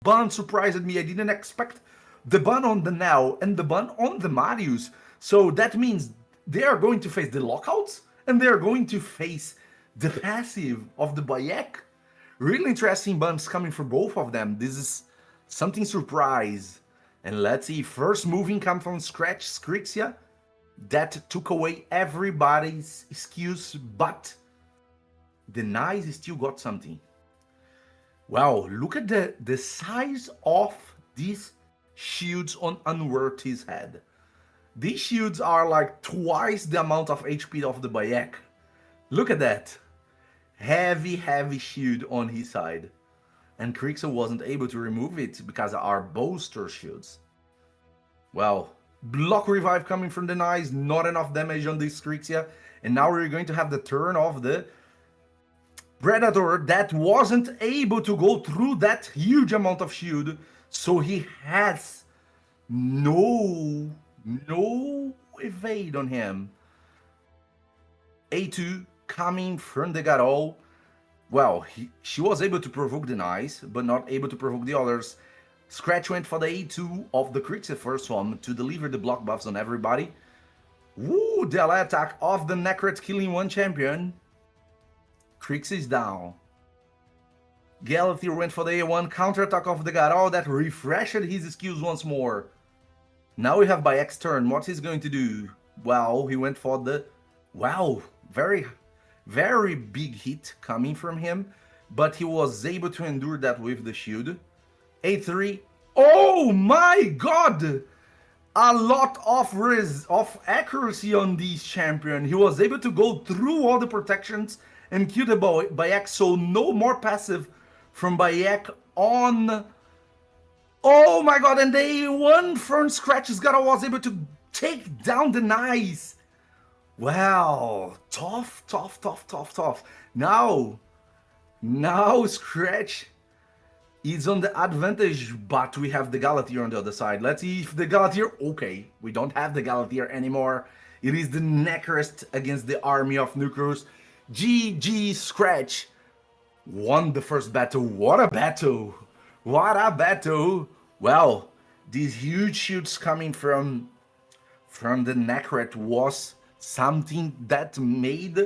Bun surprised me. I didn't expect the bun on the Now and the bun on the Marius. So that means they are going to face the lockouts and they are going to face the passive of the Bayek. Really interesting buns coming from both of them. This is something surprise. And let's see, first moving come from Skratch, Skrixia. That took away everybody's excuse, but the Nice still got something. Wow, look at the size of these shields on Unworthy's head. These shields are like twice the amount of HP of the Bayek. Look at that. Heavy, heavy shield on his side. And Krixel wasn't able to remove it because our bolster shields. Well, block revive coming from the Nice, not enough damage on this Krixia. And now we're going to have the turn of the Predator that wasn't able to go through that huge amount of shield, so he has no evade on him. A2 coming from the Garol. Well, she was able to provoke the Nice, but not able to provoke the others. Skratch went for the A2 of the Krixia first one to deliver the block buffs on everybody. Woo, the attack of the Necret killing one champion. Krix is down. Galathier went for the A1 counterattack of the Garou that refreshed his skills once more. Now we have Bayek's turn. What he's going to do? Well, he went for the... Wow, very big hit coming from him. but he was able to endure that with the shield. A3. Oh my god! A lot of accuracy on this champion. He was able to go through all the protections and kill the Bayek, so no more passive from Bayek on. Oh my god, and they won from Skratch. Skratch was able to take down the Nice. Wow, tough. Now Skratch is on the advantage, but we have the Galateer on the other side. Let's see if the Galateer... Okay, we don't have the Galateer anymore. It is the Necrest against the army of Nucleus. GG Skratch won the first battle. What a battle! What a battle! Well, these huge shields coming from the Necret was something that made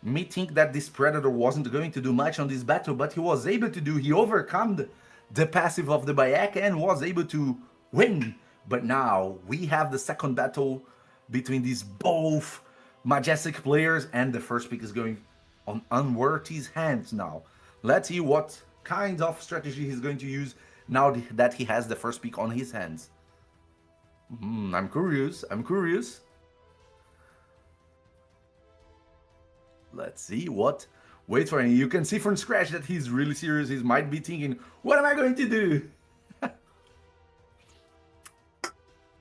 me think that this Predator wasn't going to do much on this battle, but he was able to do. He overcome the passive of the Bayek and was able to win. But now we have the second battle between these both majestic players, and the first pick is going on Unworthy's hands now. Let's see what kind of strategy he's going to use now that he has the first pick on his hands. I'm curious. Let's see what waits for him. You can see from Skratch that he's really serious. He might be thinking, what am I going to do?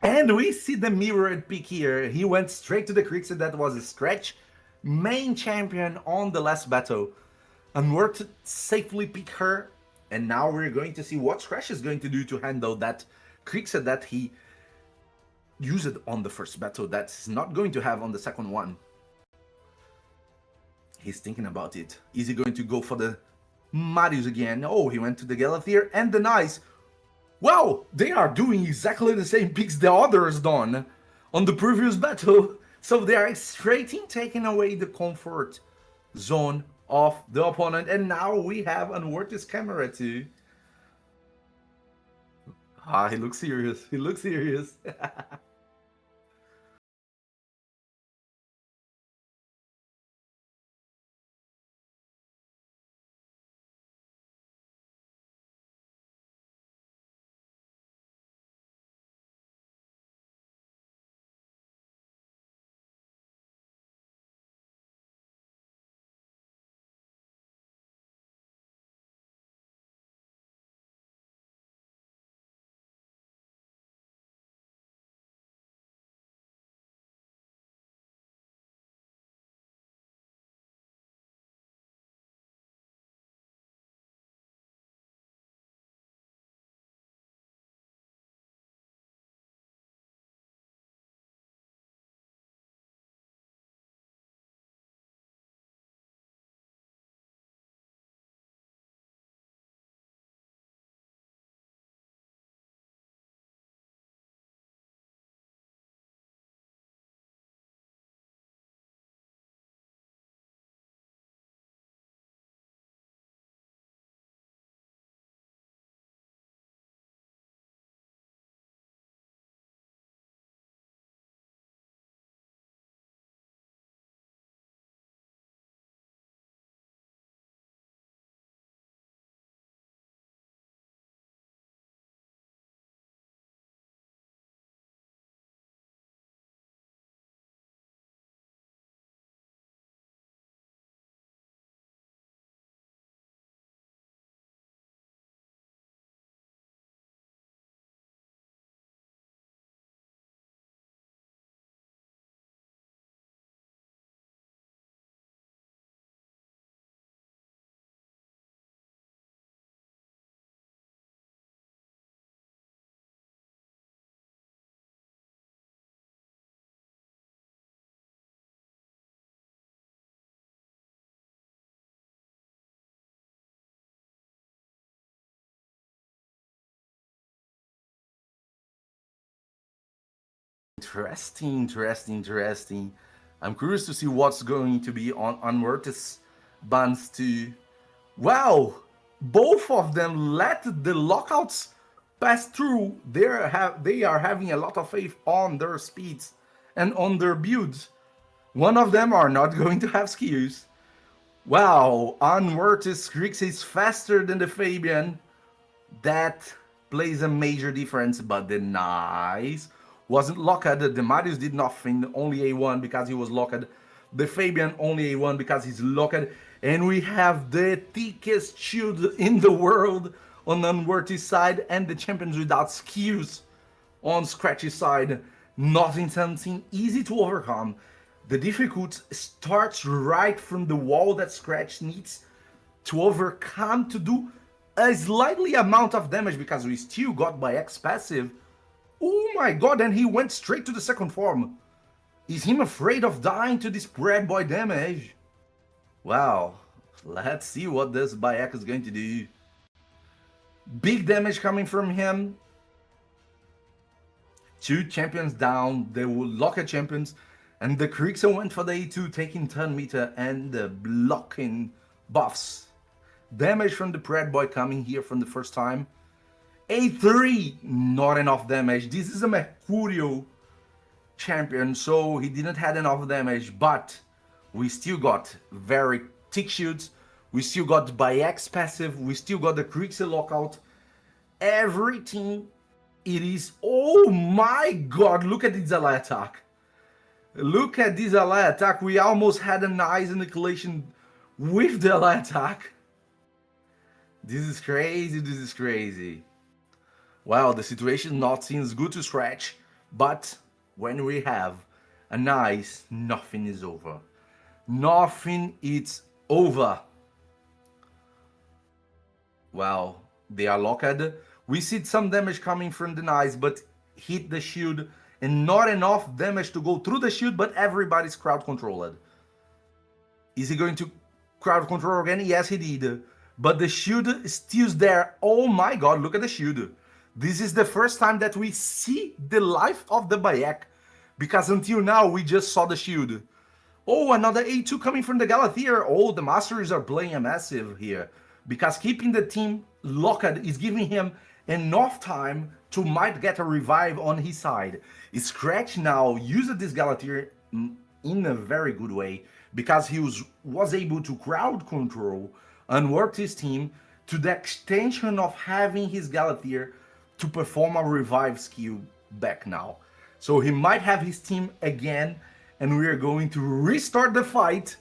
And we see the mirrored pick here. He went straight to the Crixet. That was a Skratch main champion on the last battle. Unworthy safely pick her. And now we're going to see what Skratch is going to do to handle that Crixet that he used on the first battle. That's not going to have on the second one. He's thinking about it. Is he going to go for the Marius again? Oh, he went to the Galateer and the Nice. Wow, they are doing exactly the same picks the others done on the previous battle. So they are straight in taking away the comfort zone of the opponent. And now we have Unworthy's camera too. Ah, he looks serious. He looks serious. Interesting. I'm curious to see what's going to be on Unworthy's bans too. Wow, both of them let the lockouts pass through. They are having a lot of faith on their speeds and on their builds. One of them are not going to have skills. Wow, Unworthy Grix is faster than the Fabian. That plays a major difference, but the Nice wasn't locked. The Marius did nothing, only A1 because he was locked. The Fabian only A1 because he's locked. And we have the thickest shield in the world on Unworthy's side and the champions without skills on Skratch's side. Nothing something easy to overcome. The difficulty starts right from the wall that Skratch needs to overcome to do a slightly amount of damage because we still got by X passive. Oh my god, and he went straight to the second form. Is him afraid of dying to this Brad Boy damage? Well, let's see what this Bayek is going to do. Big damage coming from him. 2 champions down, they will lock at champions, and the Krixel went for the A2, taking turn meter and the blocking buffs. Damage from the Pred Boy coming here from the first time. A3, not enough damage. This is a Mercurial champion, so he didn't have enough damage, but we still got very thick shields. We still got by X passive. We still got the Krixel lockout. Everything it is. Oh my god, look at this ally attack. Look at this ally attack. We almost had a nice annihilation with the ally attack. This is crazy. This is crazy. Well, the situation not seems good to Skratch, but when we have a nice, nothing is over. Nothing is over. Well, they are locked. We see some damage coming from the Nice, but hit the shield and not enough damage to go through the shield, but everybody's crowd controlled. Is he going to crowd control again? Yes, he did. But the shield is still there. Oh my god, look at the shield. This is the first time that we see the life of the Bayek, because until now we just saw the shield. Oh, another A2 coming from the Galathir. Oh, the Masters are playing a massive here, because keeping the team locked is giving him enough time to might get a revive on his side. Skratch now used this Galathir in a very good way, because he was able to crowd control and work his team to the extension of having his Galathir to perform a revive skill back now. So he might have his team again, and we are going to restart the fight,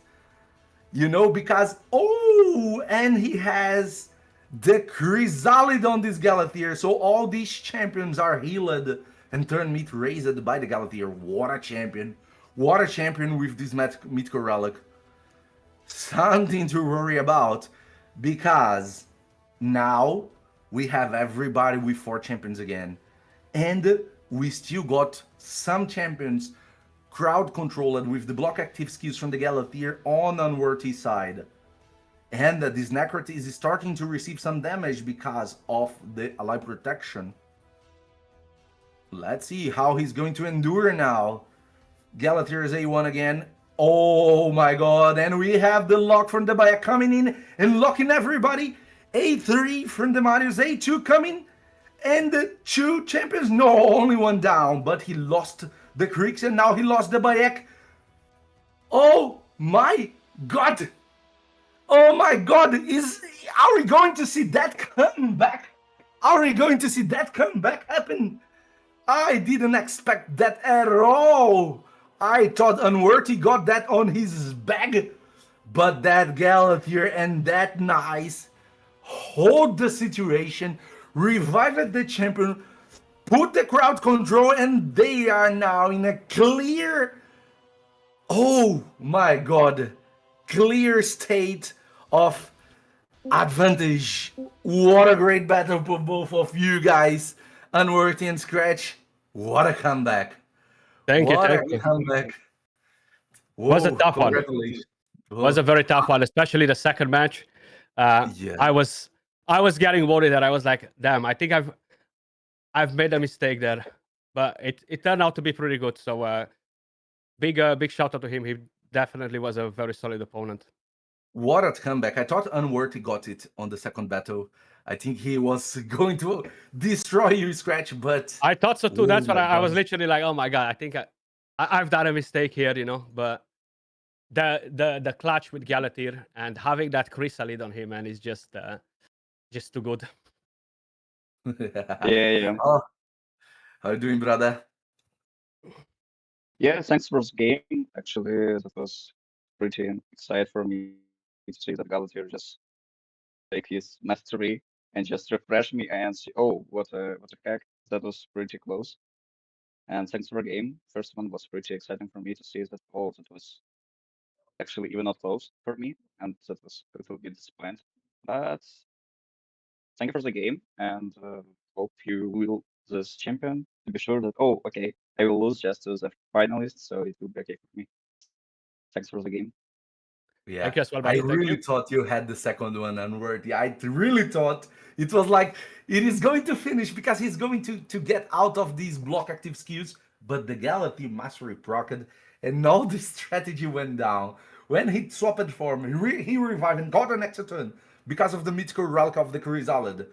you know, because, oh, and he has the Chrysalid on this Galathir, so all these champions are healed and turn meat raised by the Galathir. What a champion. What a champion with this mythical relic. Something to worry about, because now we have everybody with 4 champions again. And we still got some champions crowd controlled with the block active skills from the Galathir on Unworthy side. And this Necrot is starting to receive some damage because of the ally protection. Let's see how he's going to endure now. Galathir is A1 again. Oh my god, and we have the lock from the Bayek coming in and locking everybody. A3 from the Marius, A2 coming, and the 2 champions, no, only 1 down, but he lost the Creeks and now he lost the Bayek. Oh my god. Oh my god, are we going to see that come back? Are we going to see that come back happen? I didn't expect that at all. I thought Unworthy got that on his bag, but that Galathir and that Nice hold the situation, revived the champion, put the crowd control, and they are now in a clear, oh my god, clear state of advantage. What a great battle for both of you guys, Unworthy and Skratch. What a comeback. Thank you. What Thank a you. comeback. Was a tough one. Congratulations. Was a very tough one, especially the second match. Yeah. I was getting worried that I was like, damn, I think I've made a mistake there, but it turned out to be pretty good. So big shout out to him. He definitely was a very solid opponent. What a comeback. I thought Unworthy got it on the second battle. I think he was going to destroy you, Skratch, but I thought so too. Oh That's what my I was God. literally like, oh my god, I think I've done a mistake here, you know. But the clutch with Galatir and having that chrysalid on him, and is just too good. Yeah. Oh, how you doing, brother? Yeah, thanks for the game. Actually, that was pretty exciting for me to see that Galatir just take his mastery and just refresh me and see, oh, what the heck. That was pretty close. And thanks for the game. First one was pretty exciting for me to see that, oh, that was actually even not close for me. And that was a little bit disappointed. But thank you for the game, and hope you will this champion to be sure that, oh, okay, I will lose just to the finalist, so it will be okay for me. Thanks for the game. Yeah, Thank you as well, I buddy. Thank really you. thought you had the second one unworthy. I really thought it was like it is going to finish because he's going to get out of these block active skills, but the Galaxy mastery procced and all the strategy went down. When he swapped form, he revived and got an extra turn because of the mythical relic of the Chrysalid.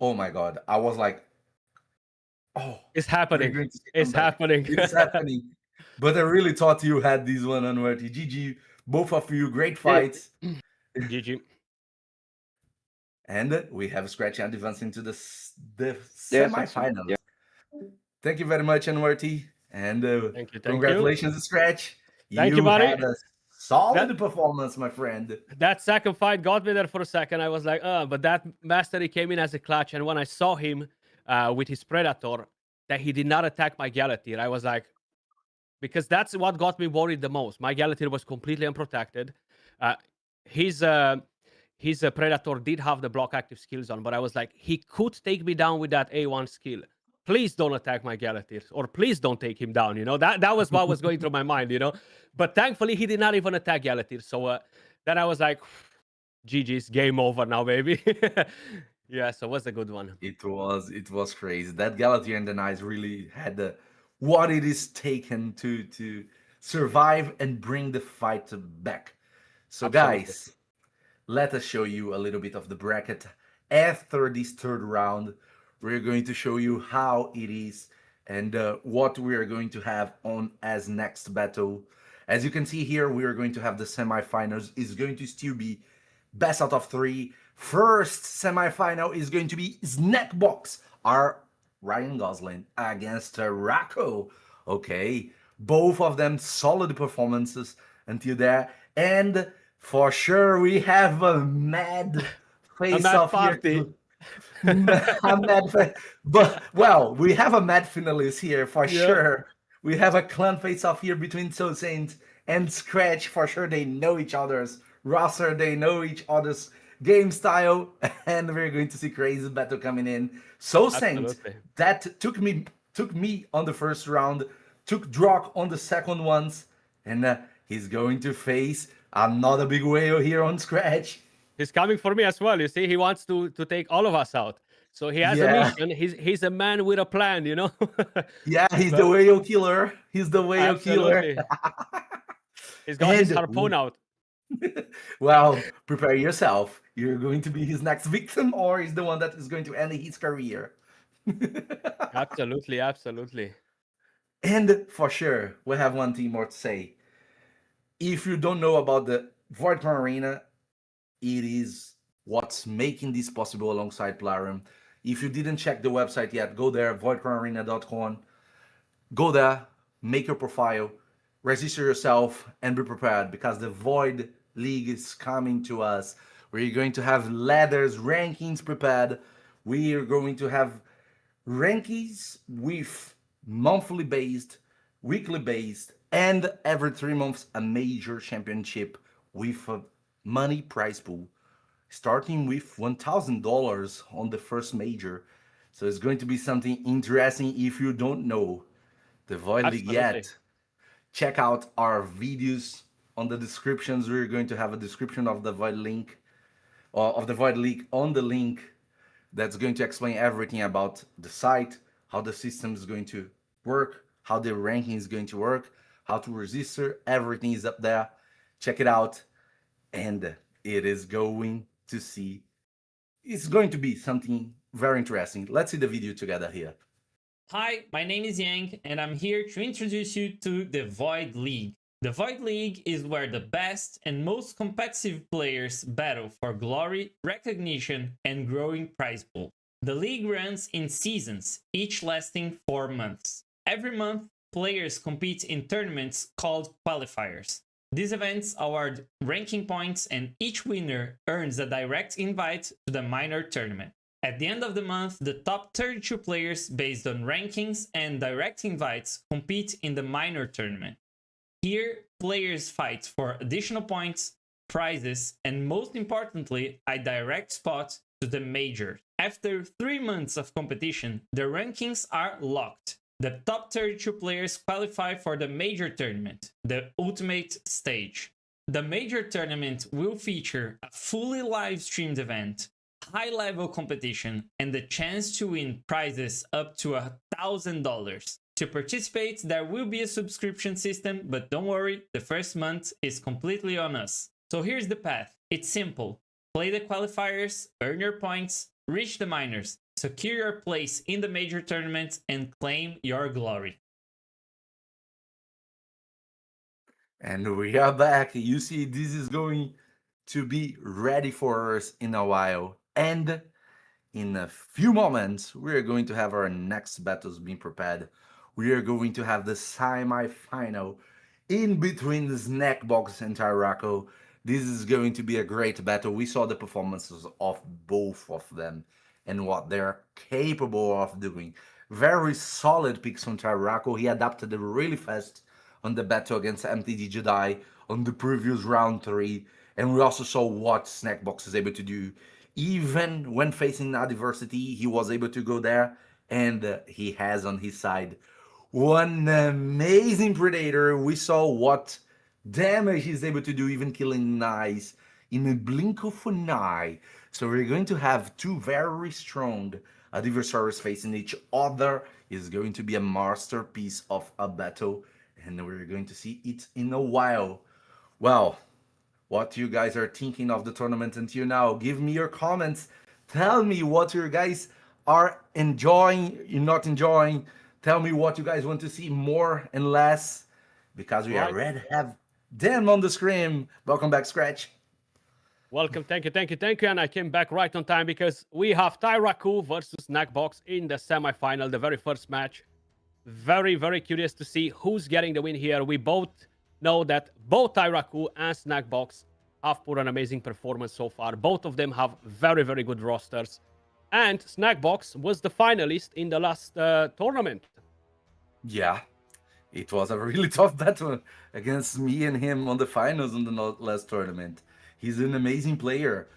Oh my god, I was like, oh, It's we're happening. going to see It's comeback. happening. It's happening. But I really thought you had this one unworthy. GG, both of you, great fights. GG. And we have Skratch advancing to the Yeah, thanks. semifinals. Yeah. Thank you very much, Unworthy. And Thank you. congratulations, Skratch. Thank you, buddy. Had a solid performance, my friend. That second fight got me there for a second. I was like, but that mastery came in as a clutch. And when I saw him with his Predator, that he did not attack my Galatir, I was like, because that's what got me worried the most. My Galatir was completely unprotected. His Predator did have the block active skills on, but I was like, he could take me down with that A1 skill. Please don't attack my Galatir, or please don't take him down. You know, that was what was going through my mind. You know, but thankfully he did not even attack Galatir. So then I was like, GG's, game over now, baby. Yeah, so it was a good one. It was crazy. That Galatir and the Knights really had what it is taken to survive and bring the fight back. So Absolutely. guys, let us show you a little bit of the bracket. After this third round, we're going to show you how it is and what we are going to have on as next battle. As you can see here, we are going to have the semifinals. It's going to still be best out of 3. First semifinal is going to be Snackbox, our Ryan Gosling against Tyrauku. Okay, both of them solid performances until there. And for sure, we have a mad face-off here. A mad but, well, we have a mad finalist here for sure. We have a clan face-off here between So Saint and Skratch. For sure, they know each other's roster. They know each other's game style. And we're going to see crazy battle coming in. So Saint, that took me on the first round, took Drock on the second ones, and he's going to face another big whale here on Skratch. He's coming for me as well. You see, he wants to take all of us out. So he has a mission. He's a man with a plan, you know. Yeah, he's the whale killer. He's the whale killer. He's got his harpoon out. Well, prepare yourself. You're going to be his next victim, or he's the one that is going to end his career. Absolutely, absolutely. And for sure, we have one thing more to say. If you don't know about the Void Arena, it is what's making this possible alongside PLARIUM. If you didn't check the website yet, go there, voidarena.com. Go there, make your profile, register yourself, and be prepared because the Void League is coming to us. We're going to have ladders, rankings prepared. We are going to have rankings with monthly based, weekly based, and every 3 months a major championship with a money prize pool, starting with $1,000 on the first major. So it's going to be something interesting if you don't know the Void League yet. Check out our videos on the descriptions. We're going to have a description of the Void link, or of the Void League on the link that's going to explain everything about the site, how the system is going to work, how the ranking is going to work, how to register. Everything is up there. Check it out. And it's going to be something very interesting. Let's see the video together here. Hi, my name is Yang, and I'm here to introduce you to the Void League. The Void League is where the best and most competitive players battle for glory, recognition, and growing prize pool. The league runs in seasons, each lasting 4 months. Every month, players compete in tournaments called qualifiers. These events award ranking points, and each winner earns a direct invite to the minor tournament. At the end of the month, the top 32 players based on rankings and direct invites compete in the minor tournament. Here, players fight for additional points, prizes, and most importantly, a direct spot to the major. After 3 months of competition, the rankings are locked. The top 32 players qualify for the major tournament, the ultimate stage. The major tournament will feature a fully live-streamed event, high-level competition, and the chance to win prizes up to $1,000. To participate, there will be a subscription system, but don't worry, the first month is completely on us. So here's the path. It's simple. Play the qualifiers, earn your points, reach the minors, secure your place in the major tournament, and claim your glory. And we are back. You see, this is going to be ready for us in a while. And in a few moments, we are going to have our next battles being prepared. We are going to have the semi-final in between Snackbox and Tyrauku. This is going to be a great battle. We saw the performances of both of them and what they're capable of doing. Very solid picks from Tyrauku. He adapted really fast on the battle against MTG Jedi on the previous round 3. And we also saw what Snackbox is able to do. Even when facing adversity, he was able to go there, and he has on his side one amazing Predator. We saw what damage he's able to do, even killing Knights in a blink of an eye. So we're going to have two very strong adversaries facing each other. It's going to be a masterpiece of a battle, and we're going to see it in a while. Well, what you guys are thinking of the tournament until now. Give me your comments. Tell me what you guys are enjoying, you're not enjoying. Tell me what you guys want to see more and less, because we already have them on the screen. Welcome back, Skratch. Welcome, thank you. And I came back right on time because we have Tyrauku versus Snackbox in the semifinal, the very first match. Very, very curious to see who's getting the win here. We both know that both Tyrauku and Snackbox have put an amazing performance so far. Both of them have very, very good rosters. And Snackbox was the finalist in the last tournament. Yeah, it was a really tough battle against me and him on the finals in the last tournament. He's an amazing player.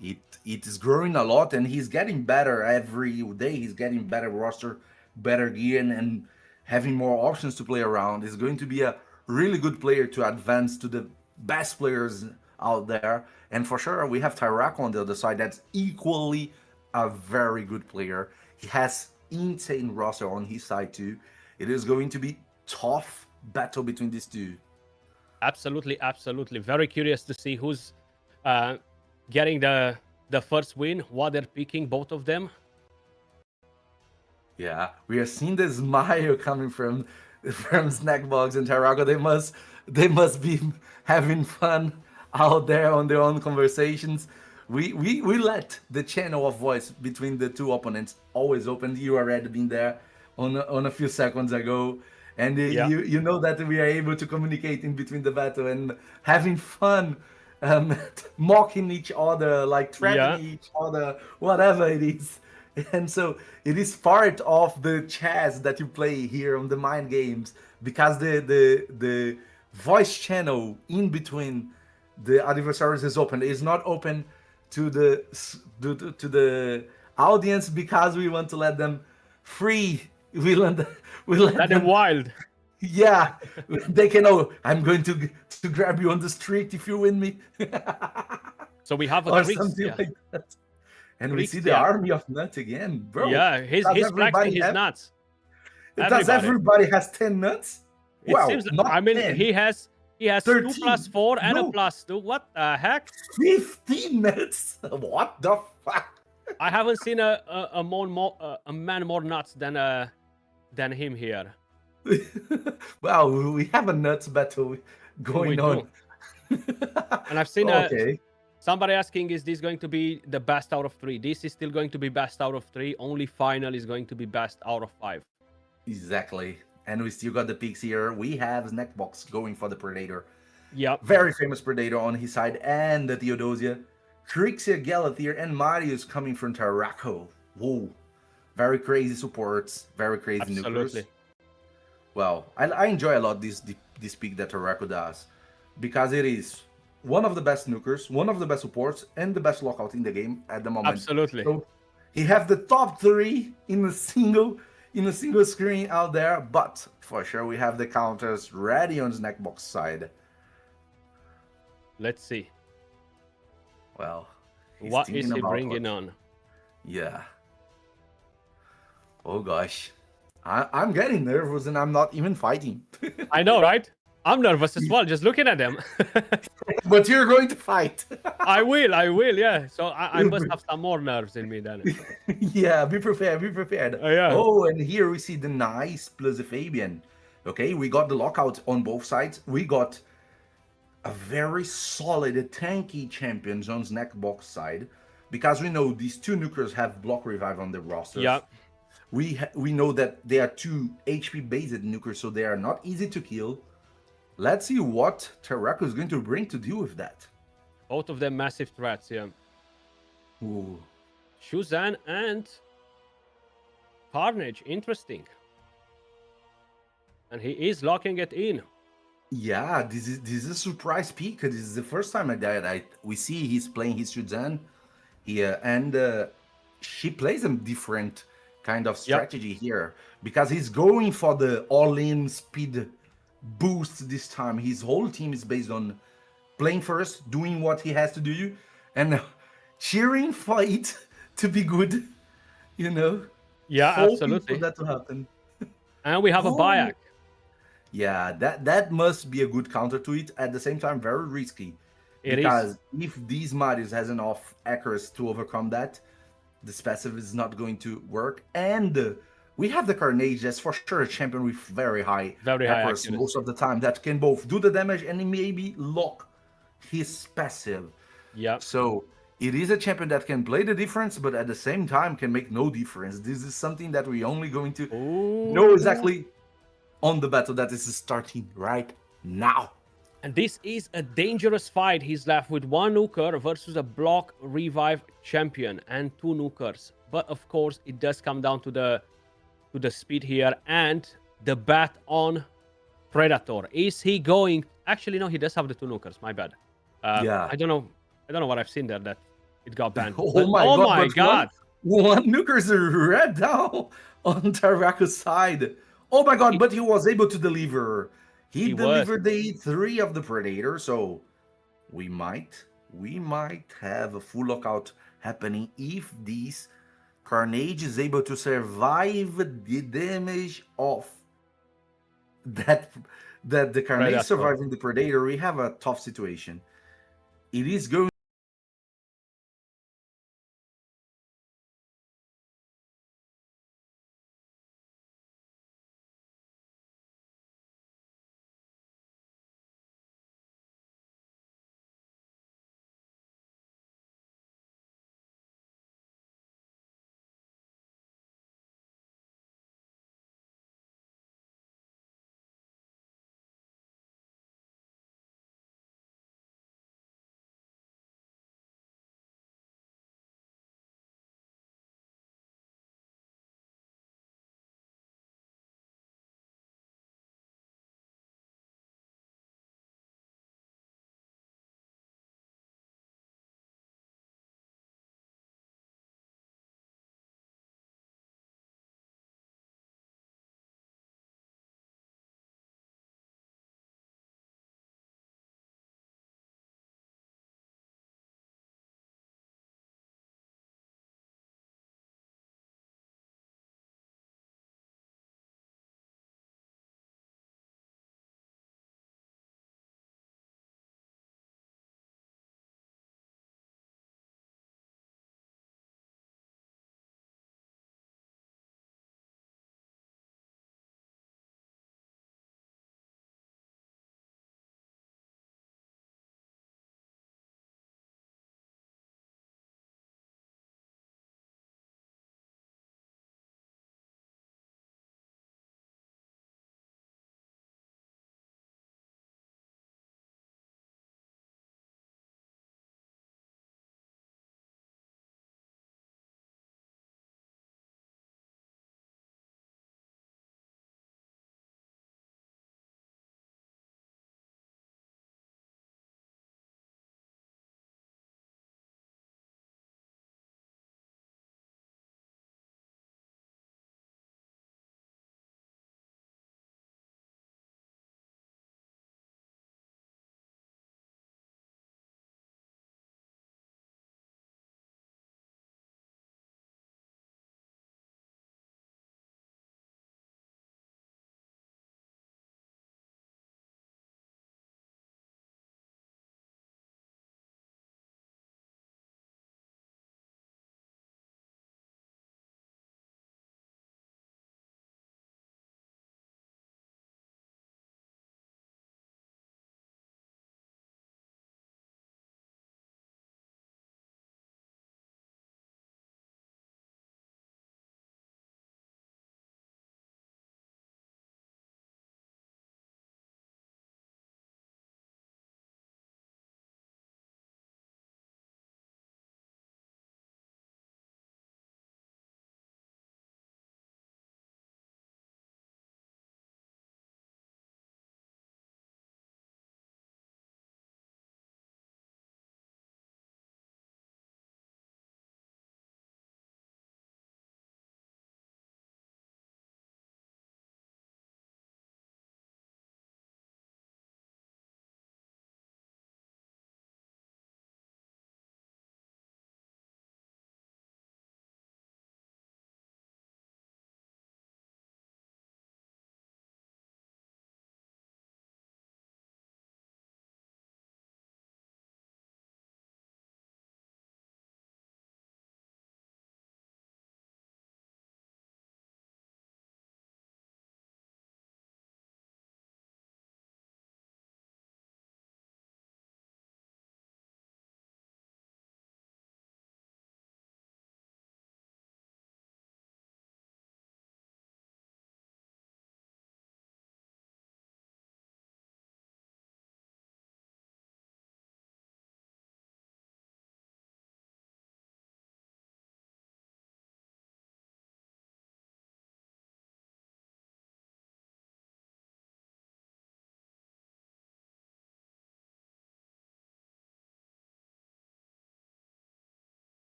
It is growing a lot, and he's getting better every day. He's getting better roster, better gear, and having more options to play around. He's going to be a really good player to advance to the best players out there. And for sure, we have Tyrauku on the other side that's equally a very good player. He has insane roster on his side too. It is going to be tough battle between these two. Absolutely. Very curious to see who's getting the first win, what they're picking, both of them. Yeah, we are seeing the smile coming from Snackbox and Tyrauku. They must be having fun out there on their own conversations. We let the channel of voice between the two opponents always open. You already been there on a few seconds ago, and you know that we are able to communicate in between the battle and having fun, mocking each other, like threatening each other, whatever it is. And so it is part of the chess that you play here on the Mind Games, because the voice channel in between the adversaries is open. It's not open to the audience because we want to let them free. We let them wild. Yeah, they can know I'm going to grab you on the street if you win me. So we have a or something like that. And we see the army of nuts again, bro. Yeah, he's flexing his nuts. Does everybody has 10 nuts? It seems. I mean, 10. He has 13. 2 + 4 and a +2. What the heck? 15 nuts. What the fuck? I haven't seen a man more nuts than him here. Well, we have a nuts battle going We on. And I've seen Okay. somebody asking, is this going to be the best out of 3? This is still going to be best out of 3. Only final is going to be best out of 5. Exactly. And we still got the picks here. We have Snackbox going for the Predator. Yep. Very famous Predator on his side, and the Theodosia. Trixia, Galathier, and Marius coming from Tyrauku. Whoa. Very crazy supports. Very crazy Absolutely. nukers. Well, I enjoy a lot this pick that Tyrauku does. Because it is one of the best nukers, one of the best supports, and the best lockout in the game at the moment. Absolutely. So he have the top 3 in a single screen out there, but for sure we have the counters ready on Snackbox side. Let's see. Well, he's What is thinking he about bringing what- on? Yeah. Oh gosh. I'm getting nervous and I'm not even fighting. I know, right? I'm nervous as well, just looking at them. But you're going to fight. I will, yeah. So I must have some more nerves in me then. Yeah, be prepared, be prepared. Yeah. Oh, and here we see the nice plus the Fabian. Okay, we got the lockout on both sides. We got a very solid, tanky champions on Snackbox side. Because we know these 2 nukers have block revive on the rosters. Yeah. We know that they are 2 HP based nukers, so they are not easy to kill. Let's see what Tyrauku is going to bring to deal with that. Both of them massive threats, yeah. Ooh. Shuzan and Carnage, interesting. And he is locking it in. Yeah, this is a surprise pick. This is the first time that we see he's playing his Shuzan here, and she plays a different kind of strategy here because he's going for the all-in speed boost this time. His whole team is based on playing first, doing what he has to do, and cheering for it to be good. You know. Yeah, hoping absolutely. for that to happen. And we have a Bayak. Yeah, that must be a good counter to it. At the same time, very risky. It because is. if these Marius has enough accuracy to overcome that, this passive is not going to work. And we have the Carnage, that's for sure a champion with very high accuracy most of the time, that can both do the damage and maybe lock his passive. Yeah. So it is a champion that can play the difference, but at the same time can make no difference. This is something that we're only going to know exactly on the battle that is starting right now. And this is a dangerous fight. He's left with 1 nuker versus a block revive champion and 2 nukers. But of course, it does come down to the speed here and the bet on Predator. Is he going? Actually, no, he does have the 2 nukers. My bad. Yeah. I don't know what I've seen there that it got banned. Oh my god! God. One nukers red down on Tyrauku's side. Oh my god! But he was able to deliver. He delivered the E3 of the Predator, so we might have a full lockout happening if this Carnage is able to survive the damage of that the Carnage surviving the Predator. We have a tough situation. It is going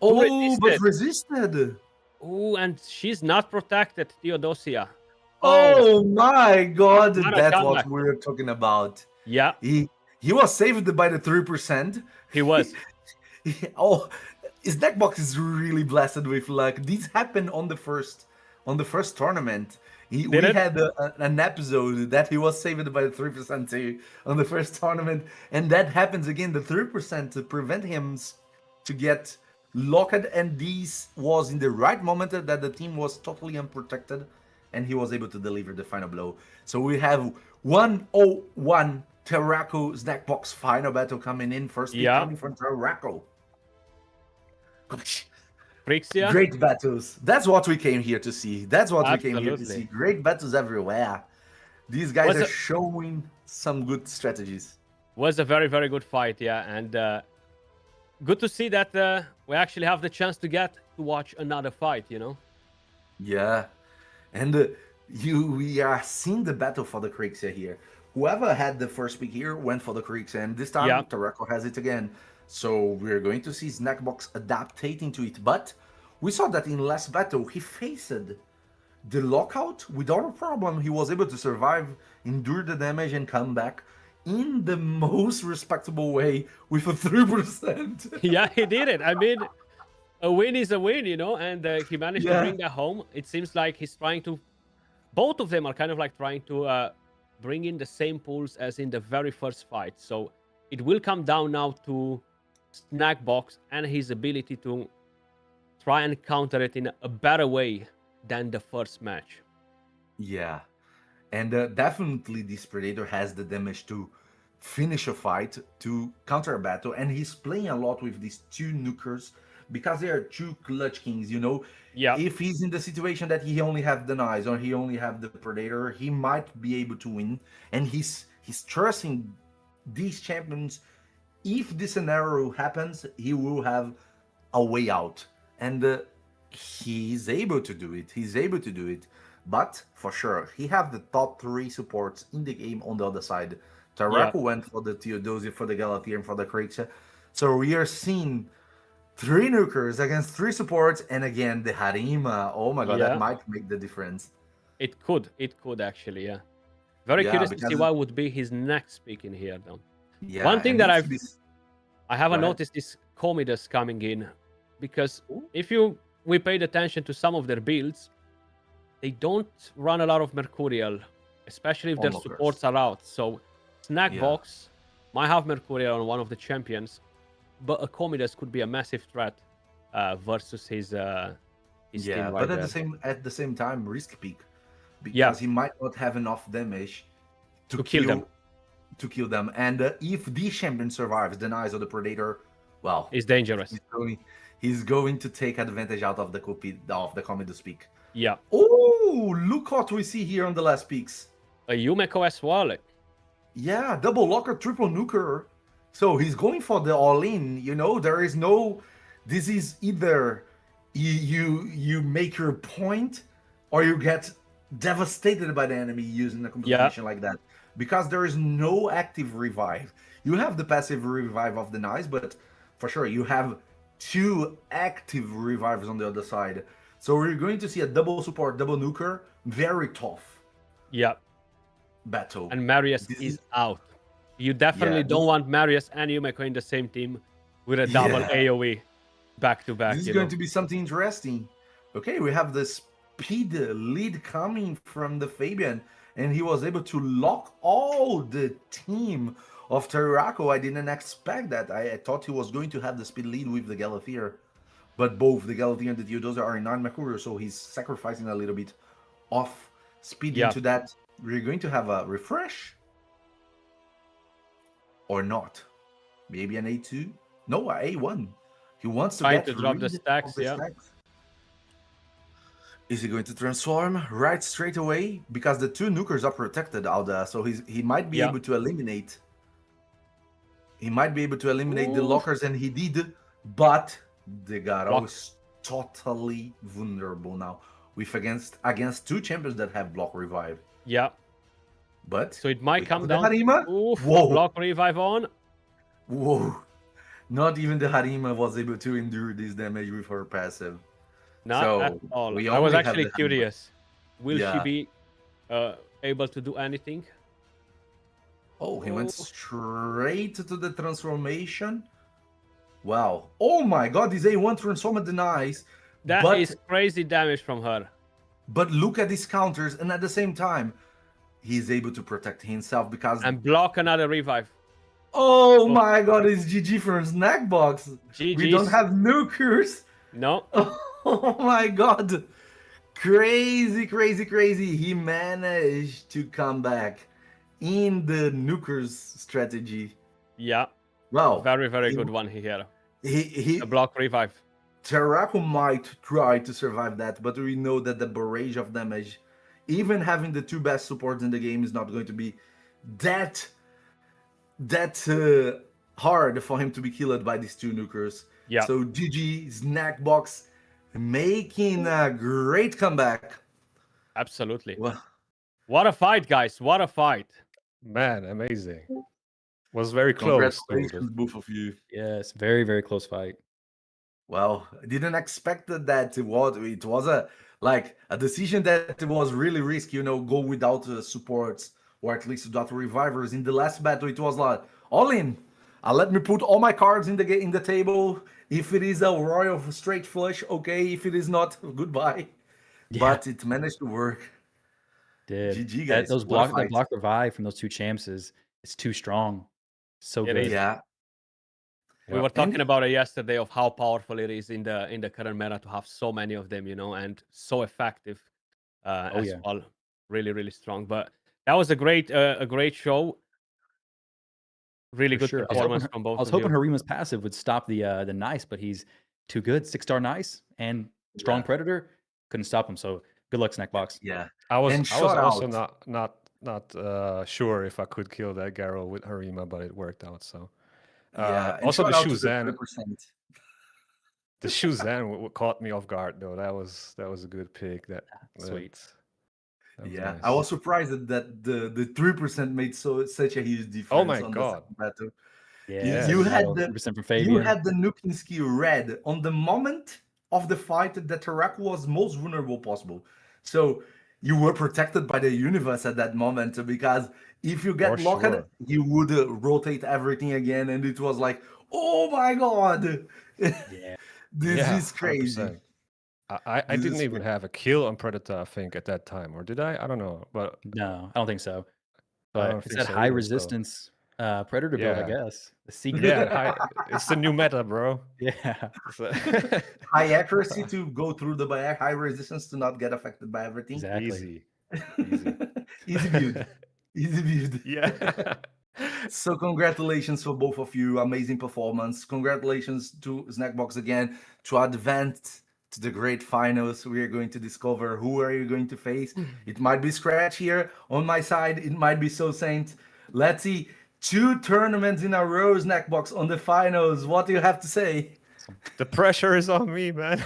Oh, but resisted. resisted. Oh, and she's not protected, Theodosia. Oh my God, What a that's what comeback. we're talking about. Yeah, He was saved by the 3%. he was. Oh, Snackbox is really blessed with luck. This happened on the first tournament. We it? had an episode that he was saved by the 3% too on the first tournament, and that happens again. The 3% to prevent him to get locked, and this was in the right moment that the team was totally unprotected, and he was able to deliver the final blow. So we have 101 Tyrauku Snackbox final battle coming in. First pick coming from Tyrauku. Frixia. Great battles. That's what we came here to see. That's what we came here to Absolutely. see. Great battles everywhere. These guys are showing some good strategies. Was a very, very good fight, yeah. And good to see that we actually have the chance to get to watch another fight, you know? Yeah. And we are seeing the battle for the Krixia here. Whoever had the first pick here went for the Krixia, and this time Tyrauku has it again. So we're going to see Snackbox adaptating to it. But we saw that in last battle, he faced the lockout without a problem. He was able to survive, endure the damage, and come back in the most respectable way with a 3%. Yeah, he did it. I mean, a win is a win, you know, and he managed to bring that home. It seems like he's trying to... Both of them are kind of like trying to bring in the same pools as in the very first fight. So it will come down now to Snackbox and his ability to try and counter it in a better way than the first match. Yeah, and definitely this Predator has the damage to finish a fight, to counter a battle, and he's playing a lot with these two nukers because they are two clutch kings, you know. Yeah. If he's in the situation that he only have the knives or he only have the Predator, he might be able to win, and he's trusting these champions. If this scenario happens, he will have a way out, and he's able to do it. He's able to do it, but for sure, he have the top 3 supports in the game on the other side. Tyrauku went for the Theodosia, for the Galatea, and for the Krixia. So we are seeing 3 nukers against 3 supports, and again the Harima. Oh my God, that might make the difference. It could actually, yeah. Very curious to see what would be his next pick in here, though. Yeah, one thing that I haven't noticed is Commodus coming in, because if we paid attention to some of their builds, they don't run a lot of Mercurial, especially if their supports are out. So Snackbox might have Mercurial on one of the champions, but a Commodus could be a massive threat versus his team right but there. at the same time, risk pick, because he might not have enough damage to kill them. And if the champion survives, denies of the Predator, well, it's dangerous. He's going to take advantage out of the Commodus pick. Yeah. Oh, look what we see here on the last picks. A Yumeko as well. Yeah, double locker, triple nuker. So he's going for the all-in. You know, there is no... This is either you make your point or you get devastated by the enemy using a complication like that. Because there is no active revive. You have the passive revive of the knives, but for sure you have 2 active revives on the other side. So we're going to see a double support, double nuker, very tough. Yeah. Battle. And Marius is out. You definitely don't want Marius and Yumeko in the same team with a double AoE back to back. This is going to be something interesting. Okay, we have the speed lead coming from the Fabian, and he was able to lock all the team of Tyrauku. I didn't expect that. I thought he was going to have the speed lead with the Galatea, but both the Galatea and the Theodosia are in 9 Mercurial, so he's sacrificing a little bit of speed into that. We're going to have a refresh or not. Maybe an A2? No, a A1. He wants to get to drop the stacks, Is he going to transform right straight away? Because the 2 nukers are protected out there, so he might be able to eliminate. He might be able to eliminate the lockers, and he did, but the Garo is totally vulnerable now with against 2 champions that have block revive. Yeah. But so it might come down. Harima. Whoa. Block revive on. Whoa. Not even the Harima was able to endure this damage with her passive. Not at So all. we I was only have actually the Harima. curious. Will she Yeah. be able to do anything? Oh, he went straight to the transformation. Wow. Oh my god, this A1 transformer denies. That is crazy damage from her. But look at these counters, and at the same time, he's able to protect himself because... And block another revive. Oh my god, it's GG from Snackbox. We don't GG's. have nukers. No. Oh my god. Crazy, crazy, crazy. He managed to come back in the nukers strategy. Yeah. Wow. Very, very good one here. He A block revive. Tyrauku might try to survive that, but we know that the barrage of damage, even having the two best supports in the game, is not going to be that hard for him to be killed by these two nukers. Yeah. So GG, Snackbox making a great comeback. Absolutely. Well, What a fight, guys. What a fight. Man, amazing. Was very close. congratulations, both of you. Yes, very, very close fight. Well, I didn't expect that it was a decision that was really risky, you know, go without supports or at least without revivers. In the last battle, it was like all in. Let me put all my cards in the table. If it is a royal straight flush, okay. If it is not, goodbye. Yeah. But it managed to work. Did GG, that guys. those What a block that fight. block revive from those two champs is too strong. So It good. is. Yeah. We were talking about it yesterday of how powerful it is in the current meta to have so many of them, you know, and so effective as yeah. well. Really, really strong. But that was a great show. Really For good sure. performance from both I was of you. hoping Harima's passive would stop the nice, but he's too good. 6-star nice and strong Yeah. predator couldn't stop him. So good luck, Snackbox. Yeah. I was And also shout not sure if I could kill that Garo with Harima, but it worked out. So Yeah. And also the shout out to the Shuzan, 3%. the Shuzan caught me off guard though. That was a good pick. Sweet. That was Yeah, nice. I was surprised that the 3% made such a huge difference. Oh my on God. the battle. Yeah. You had 3% from you Fabian. had the nuking skill red on the moment of the fight that Tyrauku was most vulnerable possible. So you were protected by the universe at that moment because if you get For locked, sure. you would rotate everything again, and it was like, oh my god, Yeah. this is crazy. 100%. I This didn't is even have a kill on Predator, I think, at that time, or did I? I don't know, but No, I don't think so. I But don't it's think that so high either, so- resistance predator build, I Yeah. guess. The secret. yeah, it's the new meta, bro. Yeah. So- High accuracy to go through the barrier, high resistance to not get affected by everything. Exactly. Easy. Easy. Easy build. Easy build. Yeah. So congratulations for both of you. Amazing performance. Congratulations to Snackbox again to advance to the great finals. We are going to discover who are you going to face. It might be Skratch here on my side. It might be So Saint. Let's see. 2 tournaments in a row, Snackbox on the finals. What do you have to say? The pressure is on me, man.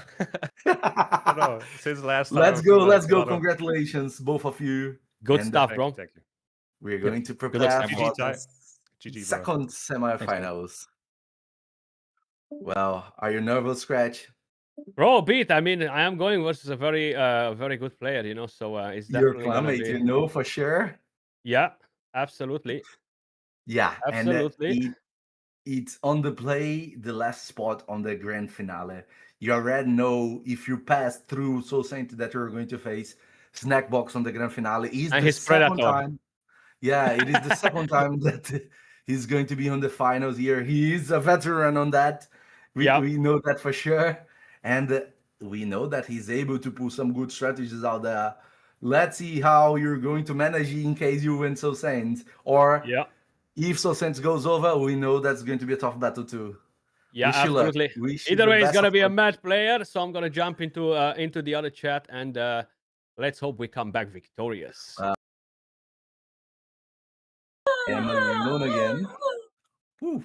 I know. Since last time. Let's I go. feel Let's like go. a lot of- Congratulations, both of you. Good And, stuff, Thank bro. you, thank you. We're going to luck, prepare for Snackbox. the GG, bro. second semifinals. Well, are you nervous, Skratch? Bro, beat. I mean, I am going versus a very very good player, you know, so it's Your definitely gonna clanmate, be. you know for sure. Yeah, absolutely. Yeah, Absolutely. and it's on the play, the last spot on the grand finale. You already know if you pass through So Saint that you're going to face Snackbox on the grand finale. Is And the his second Predator. time. Yeah, it is the second time that he's going to be on the finals here. He is a veteran on that. We know that for sure. And we know that he's able to pull some good strategies out there. Let's see how you're going to manage in case you win So Saint. Or Yeah. if So Saint goes over, we know that's going to be a tough battle too. Yeah, Wish you luck. absolutely. Wish you Either the way, it's best gonna of be a luck. match player, so I'm gonna jump into the other chat and let's hope we come back victorious. I'm alone again. Whew.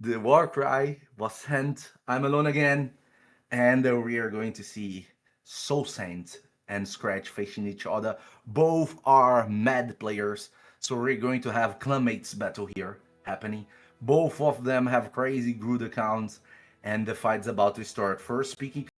The war cry was sent. I'm alone again. And we are going to see So Saint and Skratch facing each other. Both are mad players. So we're going to have clanmates battle here happening. Both of them have crazy good accounts, and the fight's about to start. First, speaking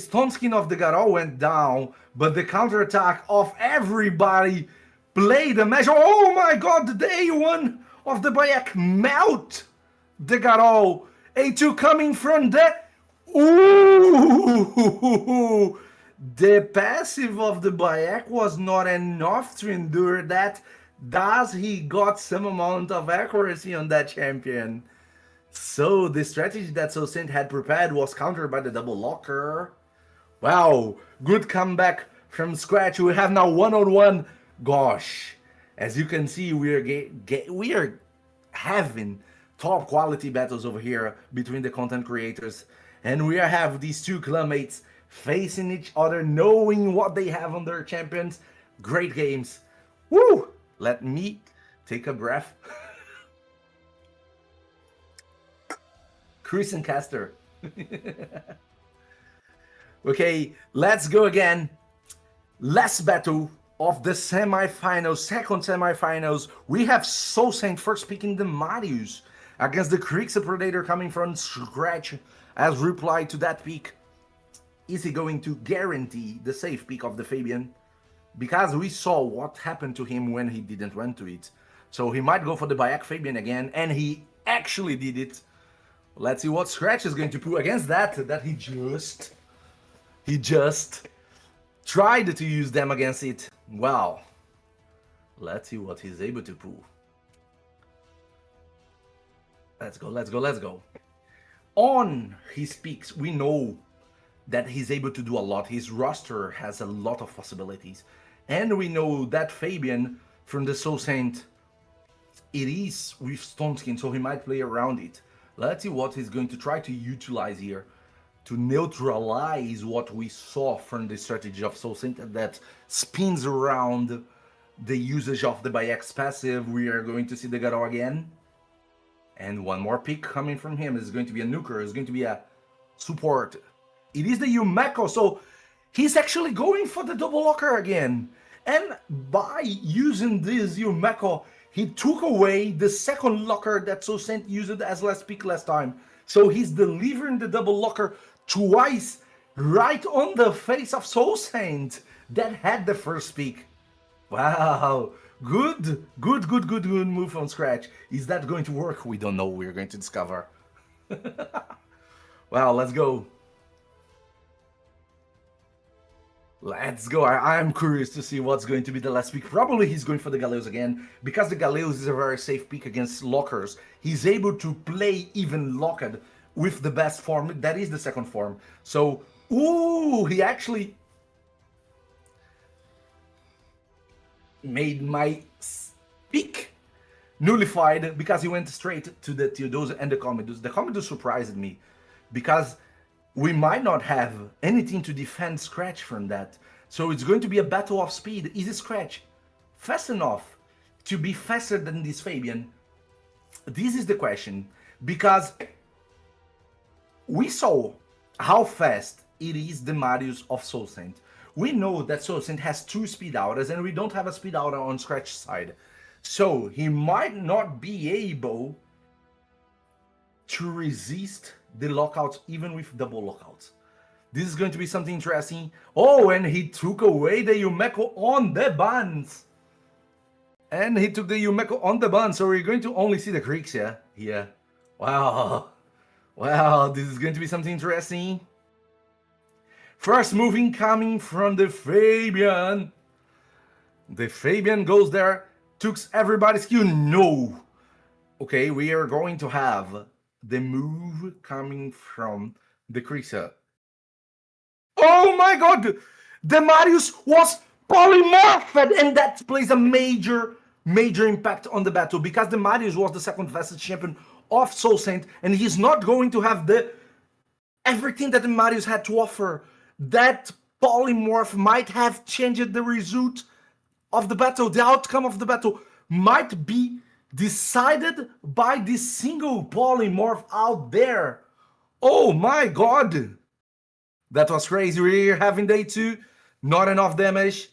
stone skin of the Garou went down, but the counterattack of everybody played a measure. Oh my god, the A1 of the Bayek melt the Garou. A2 coming from the... Ooh! The passive of the Bayek was not enough to endure that. Thus, he got some amount of accuracy on that champion. So, the strategy that Sosent had prepared was countered by the double locker. Wow, good comeback from Skratch. We have now one-on-one. Gosh, as you can see, we are having top quality battles over here between the content creators. And we have these two clanmates facing each other, knowing what they have on their champions. Great games. Woo! Let me take a breath. Chris and Caster. Okay, let's go again. Last battle of the semifinals, second semifinals. We have Soul Saint first picking the Marius against the Krieger Predator coming from Skratch as reply to that pick. Is he going to guarantee the safe pick of the Fabian? Because we saw what happened to him when he didn't went to it. So he might go for the Bayek Fabian again, and he actually did it. Let's see what Skratch is going to pull against that he just tried to use them against it. Wow. Let's see what he's able to pull. Let's go, let's go, let's go. On his picks, we know that he's able to do a lot. His roster has a lot of possibilities. And we know that Fabian from the Soul Saint, it is with Stone Skin, so he might play around it. Let's see what he's going to try to utilize here to neutralize what we saw from the strategy of Soul Saint that spins around the usage of the Bayek's passive. We are going to see the Garou again. And one more pick coming from him. This is going to be a nuker. It's going to be a support. It is the Yumeko, so he's actually going for the double locker again. And by using this Yumeko, he took away the second locker that Soul Saint used as last pick last time. So he's delivering the double locker twice right on the face of Soul Saint that had the first pick. Wow, good move on Skratch. Is that going to work? We don't know. We're going to discover. Well, let's go. Let's go. I'm curious to see what's going to be the last pick. Probably he's going for the Galeos again, because the Galeos is a very safe pick against lockers. He's able to play even locked with the best form. That is the second form. So, ooh, he actually made my pick nullified because he went straight to the Theodosia and the Commodus. The Commodus surprised me because we might not have anything to defend Skratch from that. So it's going to be a battle of speed. Is Skratch fast enough to be faster than this Fabian? This is the question. Because we saw how fast it is the Marius of Soul Saint. We know that Soul Saint has 2 speed outers, and we don't have a speed outer on Skratch's side. So he might not be able to resist the lockouts even with double lockouts. This is going to be something interesting. Oh, and he took away the Yumeko on the buns. And he took the Yumeko on the buns, so we're going to only see the creeks, yeah? Yeah. Wow. Wow, this is going to be something interesting. First moving coming from the Fabian. The Fabian goes there, took everybody's Q. No. Okay, we are going to have the move coming from the Krisa. Oh my god! The Marius was polymorphed, and that plays a major impact on the battle, because the Marius was the second fastest champion of Soul Saint, and he's not going to have everything that the Marius had to offer. That polymorph might have changed the result of the battle. The outcome of the battle might be decided by this single polymorph out there. Oh my god! That was crazy. We're having day 2, not enough damage.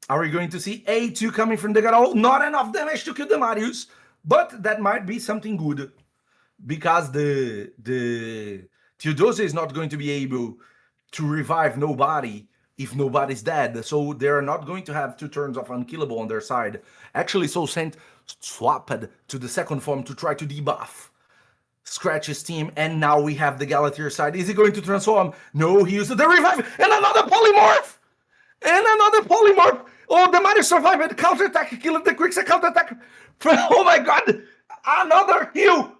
Are we going to see A2 coming from the Garou? Not enough damage to kill the Marius, but that might be something good, because the Theodosia is not going to be able to revive nobody if nobody's dead. So they're not going to have 2 turns of unkillable on their side. Actually, Soul Saint swapped to the second form to try to debuff Skratch's team, and now we have the Galateer side. Is he going to transform? No, he used the revive, and another polymorph! And another polymorph! Oh, the Mario survived, counterattack, killed the quick counterattack! Oh my god! Another heal!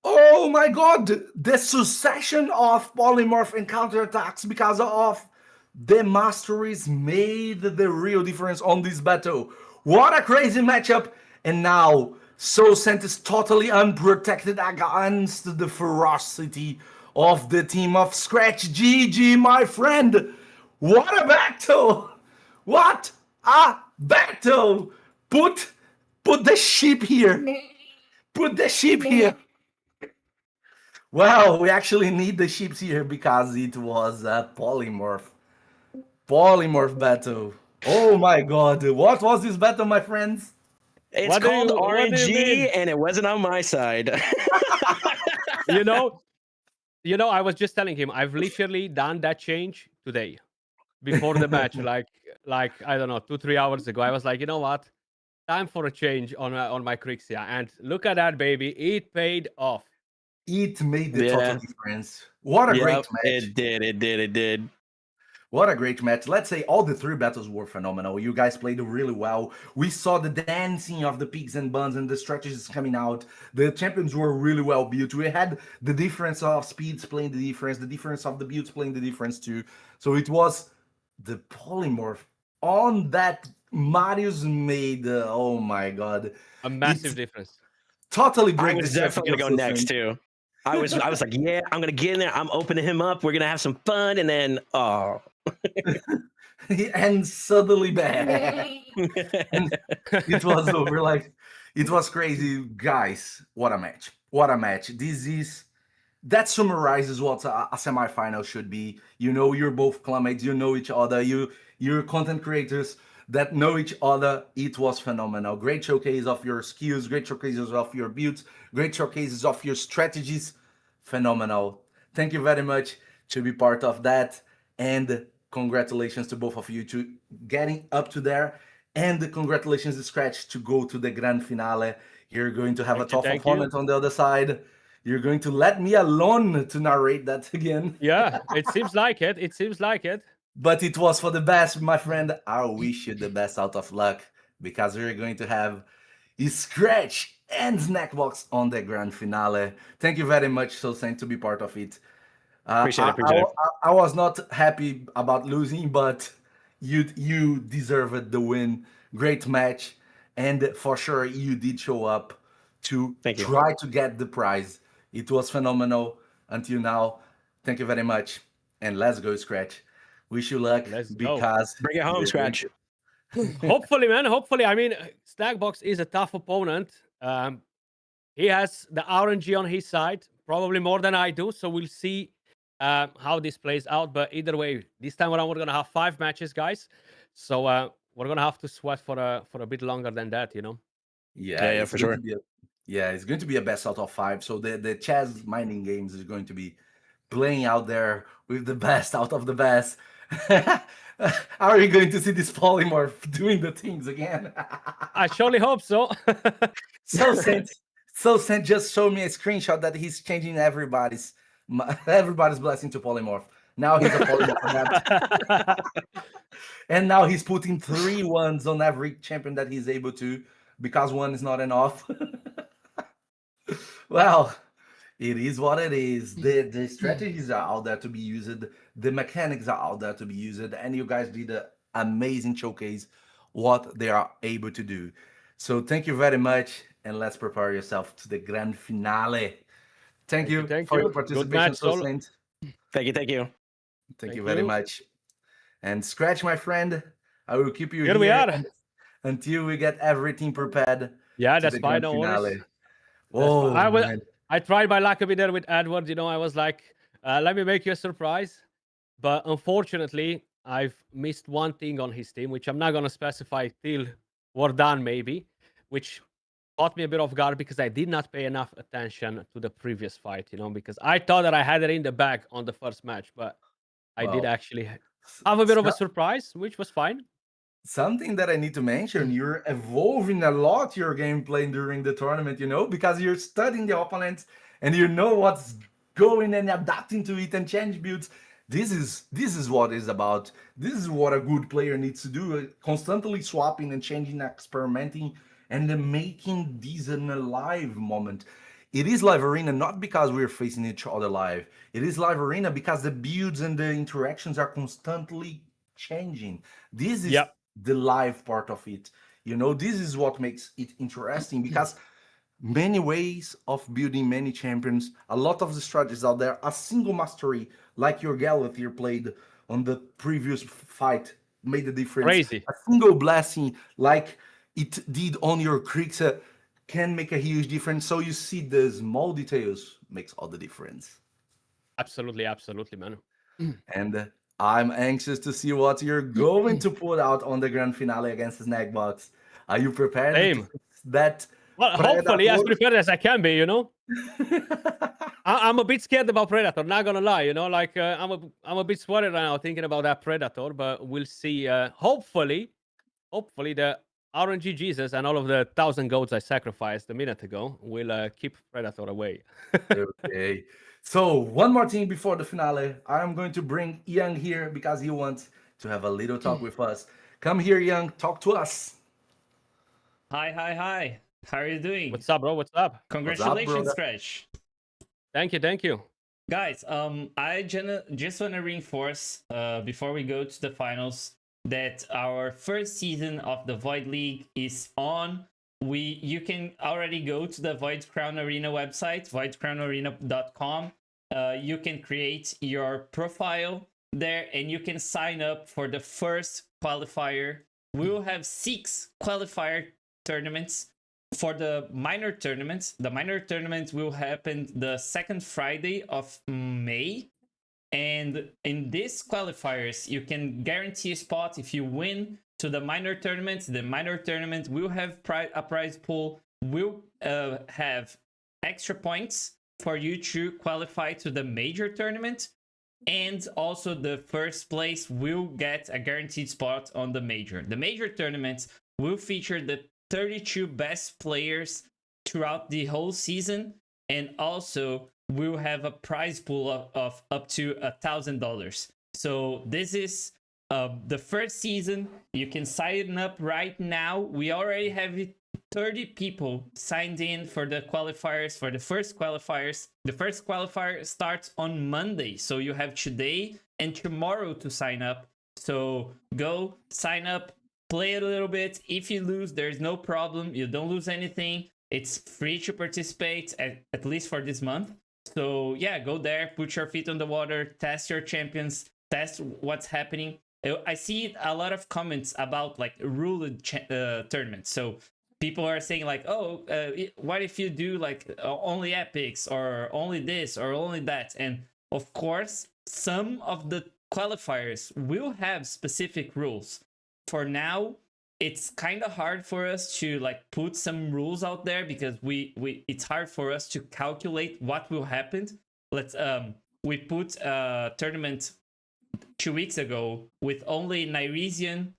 Oh my god! The succession of polymorph and counterattacks because of the masteries made the real difference on this battle. What a crazy matchup! And now Soul Saint is totally unprotected against the ferocity of the team of Skratch. GG, my friend! What a battle! What a battle! Put the sheep here. Put the sheep here. Well, we actually need the sheep here because it was a polymorph battle. Oh my god, what was this battle, my friends? It's called RNG, and it wasn't on my side. you know, I was just telling him I've literally done that change today, before the match, like I don't know, 2-3 hours ago. I was like, you know what, time for a change on my Crixia, and look at that, baby, it paid off. It made the total difference. What a great match! It did. What a great match. Let's say all the 3 battles were phenomenal. You guys played really well. We saw the dancing of the pigs and buns and the strategies coming out. The champions were really well built. We had the difference of speeds playing the difference of the builds playing the difference too. So it was the polymorph on that Marius made. Oh my god. A massive difference. Totally break. I was definitely going to go next too. I was like, yeah, I'm gonna get in there. I'm opening him up. We're gonna have some fun, and then and suddenly bad. And it was over. Like, it was crazy, guys. What a match! What a match! That summarizes what a semifinal should be. You know, you're both classmates. You know each other. You're content creators that know each other. It was phenomenal. Great showcase of your skills, great showcases of your builds, great showcases of your strategies. Phenomenal. Thank you very much to be part of that, and congratulations to both of you to getting up to there, and congratulations to Skratch to go to the grand finale. You're going to have a tough opponent on the other side. You're going to let me alone to narrate that again. Yeah, it seems like it. It seems like it. But it was for the best, my friend. I wish you the best out of luck, because we're going to have Skratch and Snackbox on the grand finale. Thank you very much, Soul Saint, to be part of it. Appreciate it. I was not happy about losing, but you deserved the win. Great match, and for sure you did show up to try to get the prize. It was phenomenal until now. Thank you very much, and let's go, Skratch. Wish you luck. Because bring it home, Skratch. Hopefully, man. Hopefully. I mean, Snackbox is a tough opponent. He has the RNG on his side, probably more than I do. So we'll see how this plays out. But either way, this time around we're gonna have 5 matches, guys. So we're gonna have to sweat for a bit longer than that, you know. Yeah, for sure. It's going to be a best out of 5. So the chess mining games is going to be playing out there with the best out of the best. Are you going to see this polymorph doing the things again? I surely hope so. So Saint just showed me a screenshot that he's changing everybody's blessing to polymorph. Now he's a polymorph for that. And now he's putting 3 ones on every champion that he's able to, because 1 is not enough. Well, it is what it is. The strategies are out there to be used. The mechanics are out there to be used. And you guys did an amazing showcase what they are able to do. So thank you very much. And let's prepare yourself to the grand finale. Thank you for your participation, Soul Saint. Thank you. Thank you very much. And Skratch, my friend, I will keep you here we are until we get everything prepared. Yeah, that's fine. No worries. Oh, I tried my luck a bit there with Edward. You know, I was like, let me make you a surprise. But unfortunately, I've missed one thing on his team, which I'm not going to specify till we're done, maybe, which caught me a bit off guard because I did not pay enough attention to the previous fight, because I thought that I had it in the bag on the first match, but I did Well, actually have a bit of a so- surprise, which was fine. something that I need to mention, you're evolving a lot your gameplay during the tournament, because you're studying the opponent and you know what's going and adapting to it and change builds. This is what it's about. This is what a good player needs to do, constantly swapping and changing, experimenting, and then making this an alive moment. It is live arena not because we're facing each other live. It is live arena because the builds and the interactions are constantly changing. This is Yep. the live part of it. This is what makes it interesting because many ways of building many champions, a lot of the strategies out there, a single mastery like your Galathir played on the previous fight made a difference. Crazy. A single blessing like it did on your Krixa can make a huge difference. So you see the small details makes all the difference. Absolutely, man. And I'm anxious to see what you're going to put out on the grand finale against Snackbox. Are you prepared Same. to face that? Well, hopefully as Predator? prepared as I can be, I'm a bit scared about Predator, not gonna lie, I'm a bit worried right now thinking about that Predator, but we'll see. Hopefully the RNG Jesus and all of the 1,000 goats I sacrificed a minute ago will keep Predator away. Okay. So one more thing before the finale. I'm going to bring Young here because he wants to have a little talk with us. Come here, Young. Talk to us. Hi. How are you doing? What's up, bro? What's up? Congratulations, brother? Skratch. Thank you. Guys, I just want to reinforce before we go to the finals that our first season of the Void League is on. You can already go to the Void Crown Arena website, voidcrownarena.com. You can create your profile there and you can sign up for the first qualifier. We will have 6 qualifier tournaments for the minor tournaments. The minor tournament will happen the second Friday of May. And in these qualifiers, you can guarantee a spot if you win to the minor tournament. The minor tournament will have a prize pool, will have extra points for you to qualify to the major tournament. And also the first place will get a guaranteed spot on the major. The major tournaments will feature the 32 best players throughout the whole season, and also we'll have a prize pool of up to $1,000. So this is the first season. You can sign up right now. We already have 30 people signed in for the qualifiers, for the first qualifiers. The first qualifier starts on Monday, so you have today and tomorrow to sign up. So go sign up, play a little bit. If you lose, there's no problem. You don't lose anything. It's free to participate, at least for this month. So yeah, go there, put your feet on the water, test your champions, test what's happening. I see a lot of comments about like ruled tournaments. So people are saying like, oh, what if you do like only epics or only this or only that? And of course, some of the qualifiers will have specific rules. For now, it's kind of hard for us to like put some rules out there because it's hard for us to calculate what will happen. We put a tournament 2 weeks ago with only Nyresian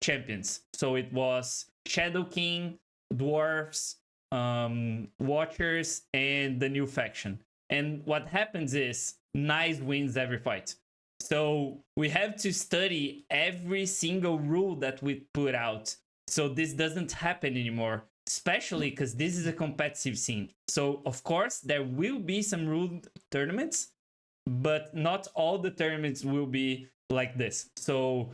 champions. So it was Shadow King, Dwarves, Watchers, and the new faction. And what happens is Nice wins every fight. So we have to study every single rule that we put out. So this doesn't happen anymore, especially because this is a competitive scene. So of course, there will be some ruled tournaments, but not all the tournaments will be like this. So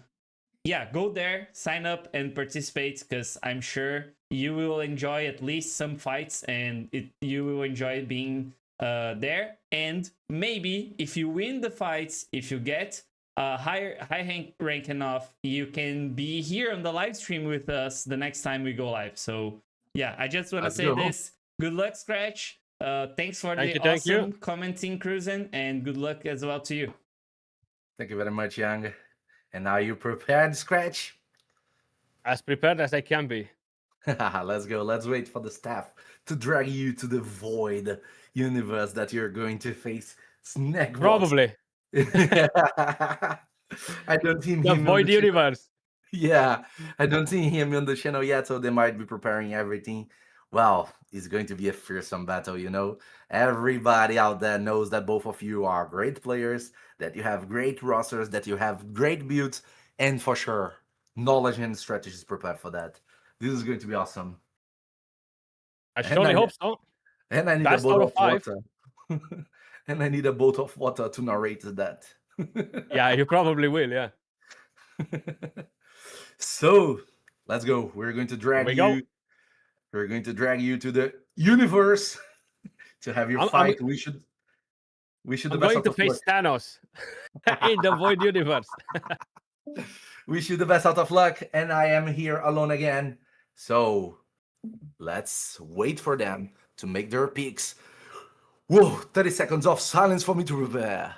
yeah, go there, sign up and participate because I'm sure you will enjoy at least some fights and you will enjoy being there. And maybe if you win the fights, if you get a high rank enough, you can be here on the live stream with us the next time we go live. So yeah, I just want to say this. Good luck, Skratch. Thanks for the awesome commenting, Cruzen, and good luck as well to you. Thank you very much, Young. And are you prepared, Skratch? As prepared as I can be. Let's go. Let's wait for the staff to drag you to the void universe that you're going to face. Snackbox. Probably I don't see the him on void the channel. universe. Yeah, I don't see him on the channel yet, so they might be preparing everything. Well, it's going to be a fearsome battle, you know. Everybody out there knows that both of you are great players, that you have great rosters, that you have great builds, and for sure, knowledge and strategies prepared for that. This is going to be awesome. I And surely I, hope so. and I need Best a out bottle of of 5. water. And I need a bottle of water to narrate that. Yeah, you probably will. Yeah. So let's go. We're going to Here drag we go. you. We're going to drag you to the universe to have your I'm fight. We should the I'm best going out to of face luck. Thanos in the void universe. Wish you the best out of luck, and I am here alone again. So let's wait for them to make their picks. Whoa, 30 seconds of silence for me to prepare.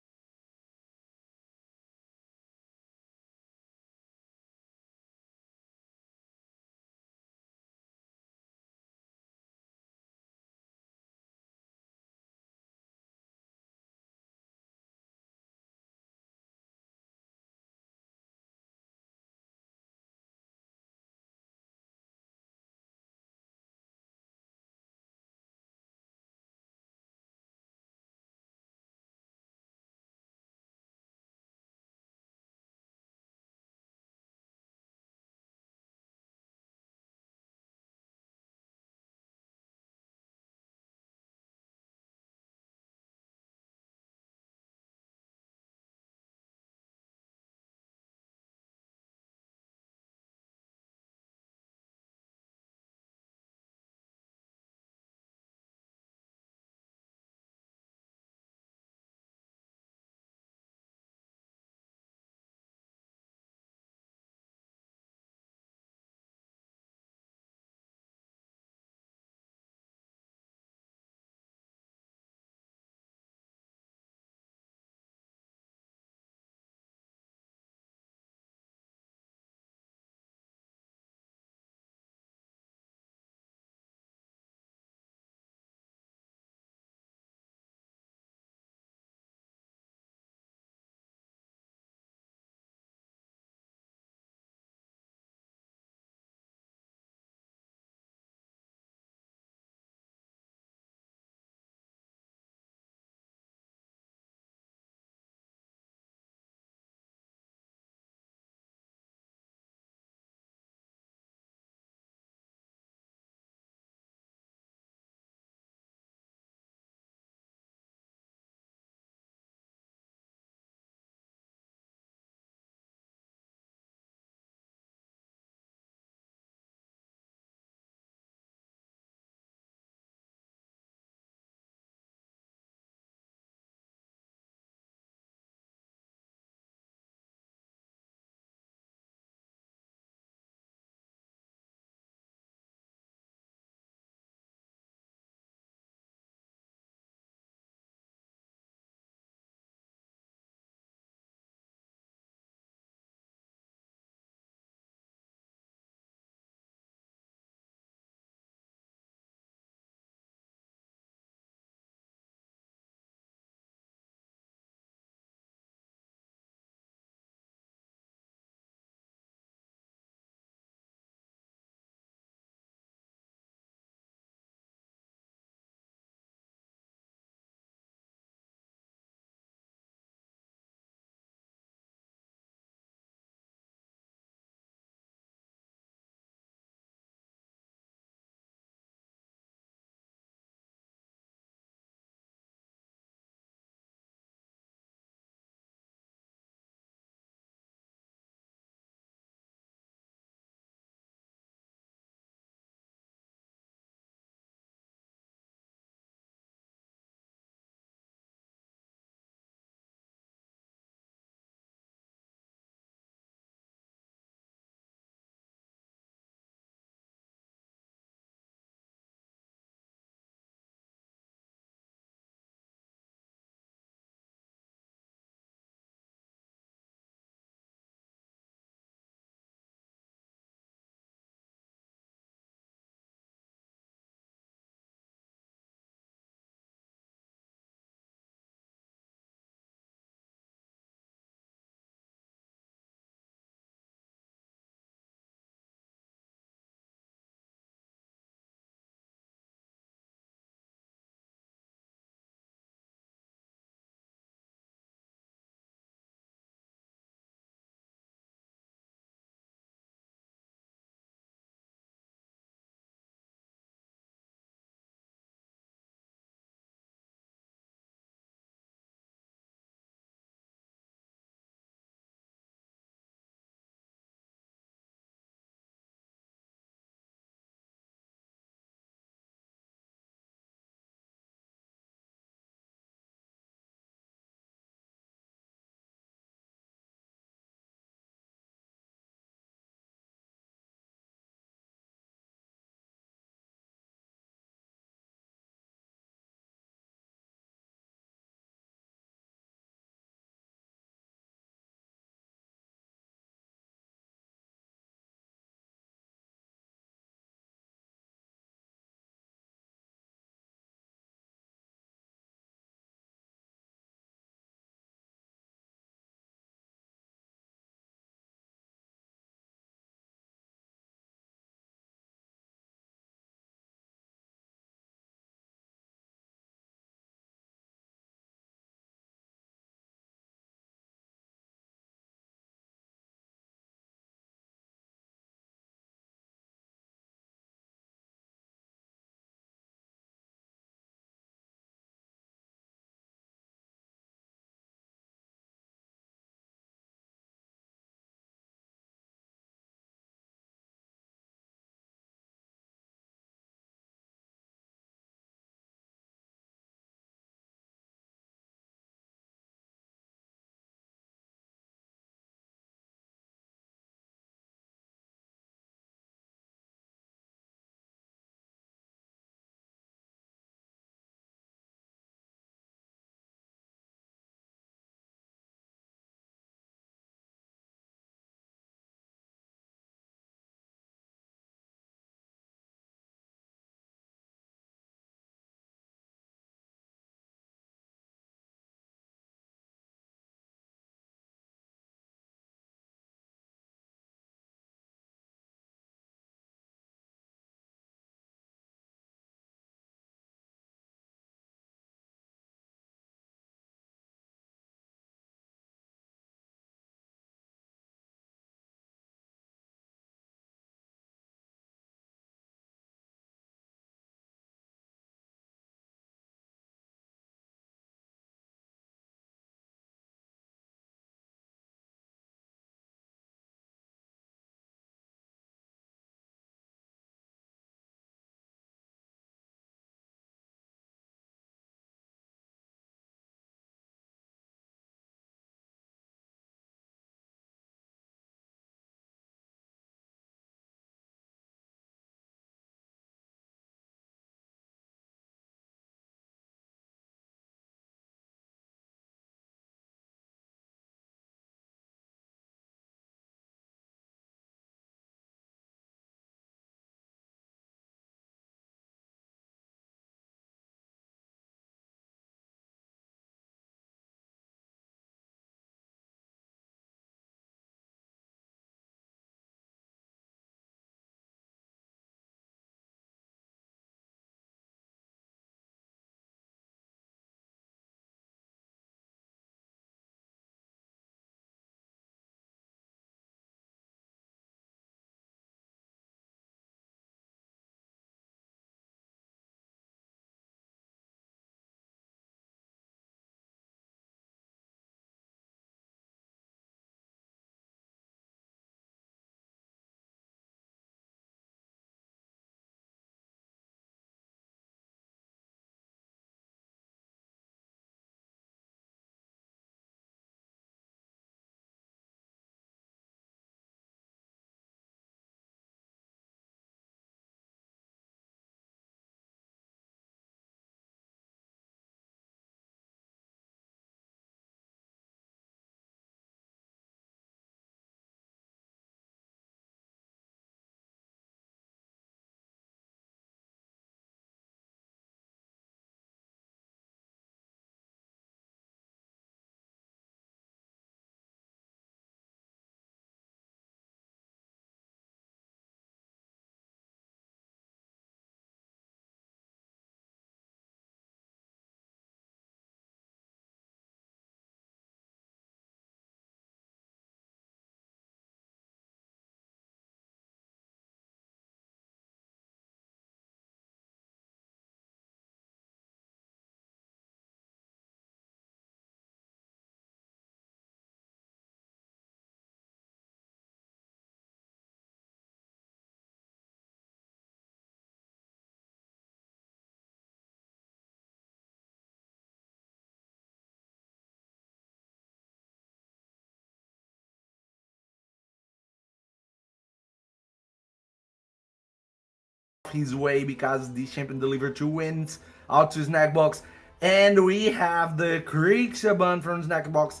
his way because the champion delivered 2 wins out to Snackbox. And we have the Creeksha ban from Snackbox,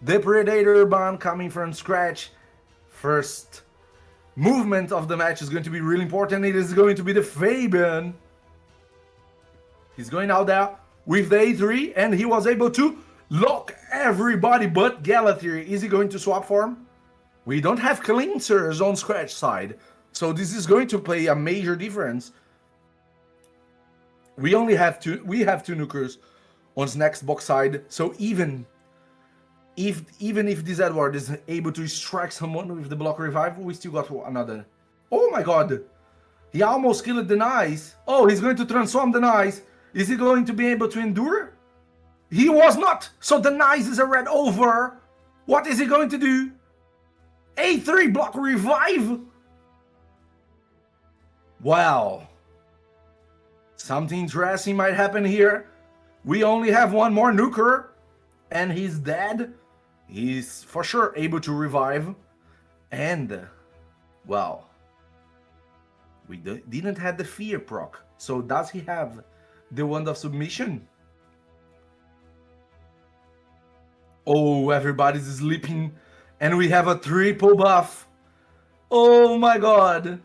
the Predator ban coming from Skratch. First movement of the match is going to be really important. It is going to be the Fabian. He's going out there with the A3, and he was able to lock everybody but Galathier. Is he going to swap for him? We don't have cleansers on Skratch side, so this is going to play a major difference. We only have two nukers on Snackbox side, so even if this Edward is able to strike someone with the block revive, we still got another. Oh my god! He almost killed the Nice. Oh, he's going to transform the Nice. Is he going to be able to endure? He was not! So the Nice is a red over. What is he going to do? A3 block revive? Wow. Something interesting might happen here. We only have one more nuker, and he's dead. He's for sure able to revive. And, well, we didn't have the fear proc. So does he have the Wand of Submission? Oh, everybody's sleeping, and we have a triple buff. Oh my god.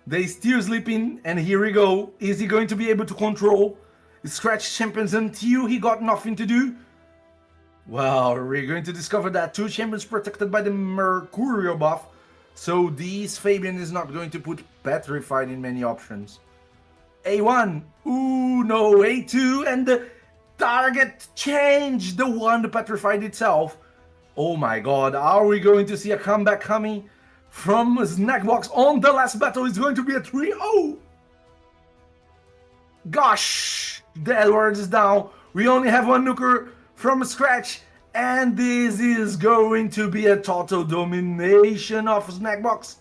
They still sleeping, and here we go. Is he going to be able to control Skratch champions until he got nothing to do? Well, we're going to discover that 2 champions protected by the Mercurial buff, so this Fabian is not going to put Petrified in many options. A1, ooh no, A2, and the target changed the one Petrified itself. Oh my god, are we going to see a comeback coming from Snackbox on the last battle? Is going to be a 3-0. Gosh, the Edwards is down. We only have one nuker from Skratch, and this is going to be a total domination of Snackbox.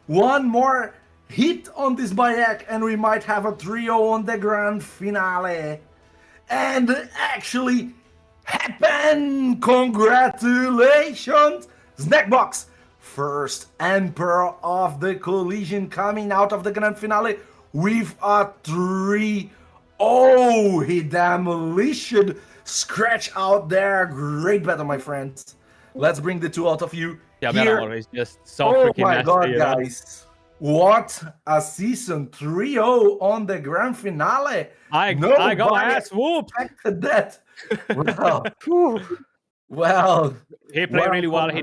One more hit on this Bayek, and we might have a 3-0 on the grand finale. And actually happened. Congratulations, Snackbox. First Emperor of the Collision coming out of the grand finale with a 3-0. He demolished Skratch out there. Great battle, my friends. Let's bring the 2 out of you. Yeah, here. man, it's just so Oh freaking my nasty, god, you know? guys. What a season. 3-0 on the grand finale. I got my ass whooped. Expected that. Well, well, He played really well. He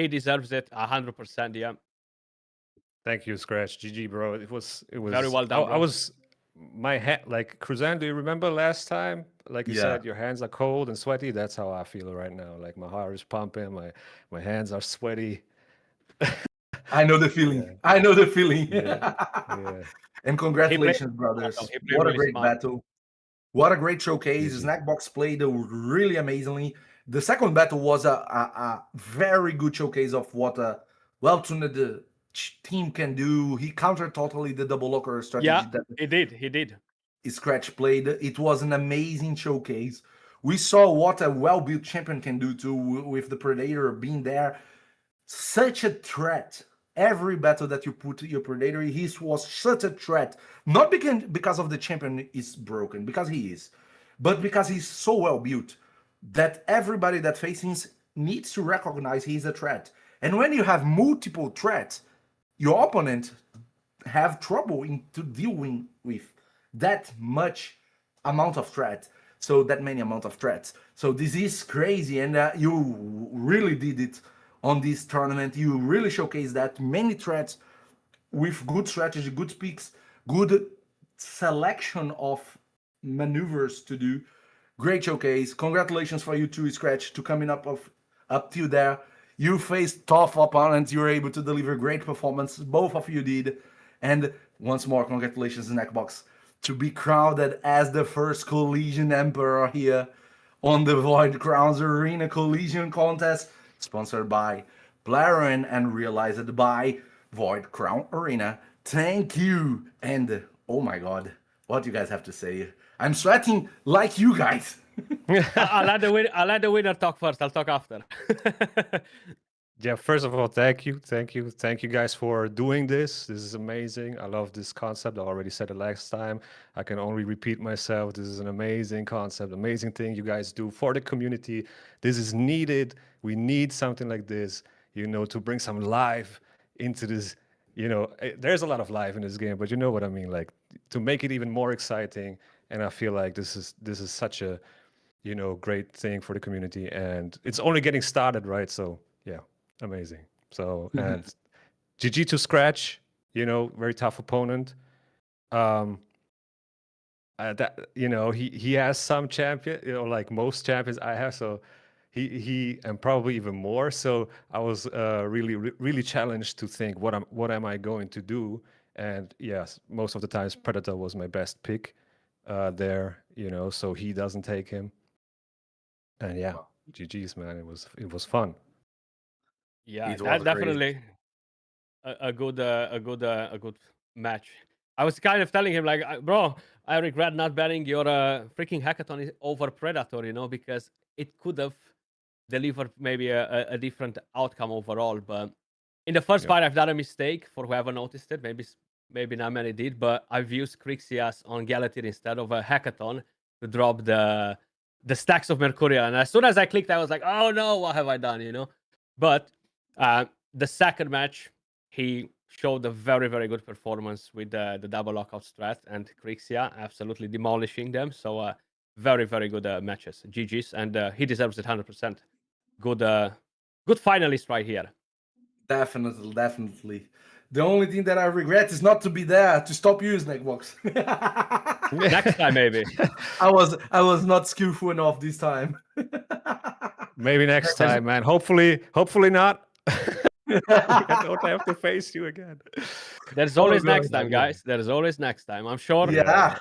deserves it 100%. Yeah. Thank you, Skratch. GG, bro. It was Very well done, I bro. was my hand like Cruzan. Do you remember last time? Like you said, your hands are cold and sweaty. That's how I feel right now. Like my heart is pumping. My hands are sweaty. I know the feeling. Yeah. I know the feeling. Yeah. And congratulations, brothers. What a great battle. What a great showcase. Snackbox played really amazingly. The second battle was a very good showcase of what a well-tuned team can do. He countered totally the double locker strategy. Yeah, he did. Skratch played. It was an amazing showcase. We saw what a well-built champion can do too, with the Predator being there. Such a threat. Every battle that you put your Predator, he was such a threat. Not because of the champion is broken, because he is, but because he's so well built that everybody that faces needs to recognize he's a threat. And when you have multiple threats, your opponent have trouble into dealing with that much amount of threat. So that many amount of threats. So this is crazy, and you really did it on this tournament. You really showcased that many threats with good strategy, good picks, good selection of maneuvers to do. Great showcase. Congratulations for you too, Skratch, to coming up to there. You faced tough opponents. You were able to deliver great performance. Both of you did. And once more, congratulations, Snackbox, to be crowned as the first Collision Emperor here on the Void Crowns Arena Collision Contest, sponsored by PLARIUM and realized by Void Crown Arena. Thank you. And oh my god, what do you guys have to say? I'm sweating like you guys. I'll let the winner talk first. I'll talk after. Yeah, first of all, thank you guys for doing this. This is amazing. I love this concept. I already said it last time. I can only repeat myself. This is an amazing concept, amazing thing you guys do for the community. This is needed. We need something like this, to bring some life into this. There's a lot of life in this game, but you know what I mean, like to make it even more exciting. And I feel like this is such a, great thing for the community, and it's only getting started, right? So yeah. Amazing. So, and GG to Skratch, very tough opponent. He has some champion, like most champions I have. So he and probably even more. So I was really challenged to think what am I going to do? And yes, most of the times Predator was my best pick there, so he doesn't take him. And yeah, GG's, man. It was fun. Yeah, It was that great. definitely a good match. I was kind of telling him like, bro, I regret not betting your freaking hackathon over Predator, because it could have delivered maybe a different outcome overall. But in the first Yeah. fight, I've done a mistake. For whoever noticed it, maybe not many did, but I've used Crixias on Galatir instead of a hackathon to drop the stacks of Mercurial. And as soon as I clicked, I was like, oh no, what have I done? But the second match, he showed a very, very good performance with the double lockout strat, and Crixia absolutely demolishing them. So very, very good matches. GG's, and he deserves it 100%. Good finalist right here. Definitely. The only thing that I regret is not to be there to stop you, Snackbox. Next time, maybe. I was not skillful enough this time. Maybe next time, man. Hopefully not. I don't have to face you again. There's always God, next time, guys. There's always next time. I'm sure. Yeah,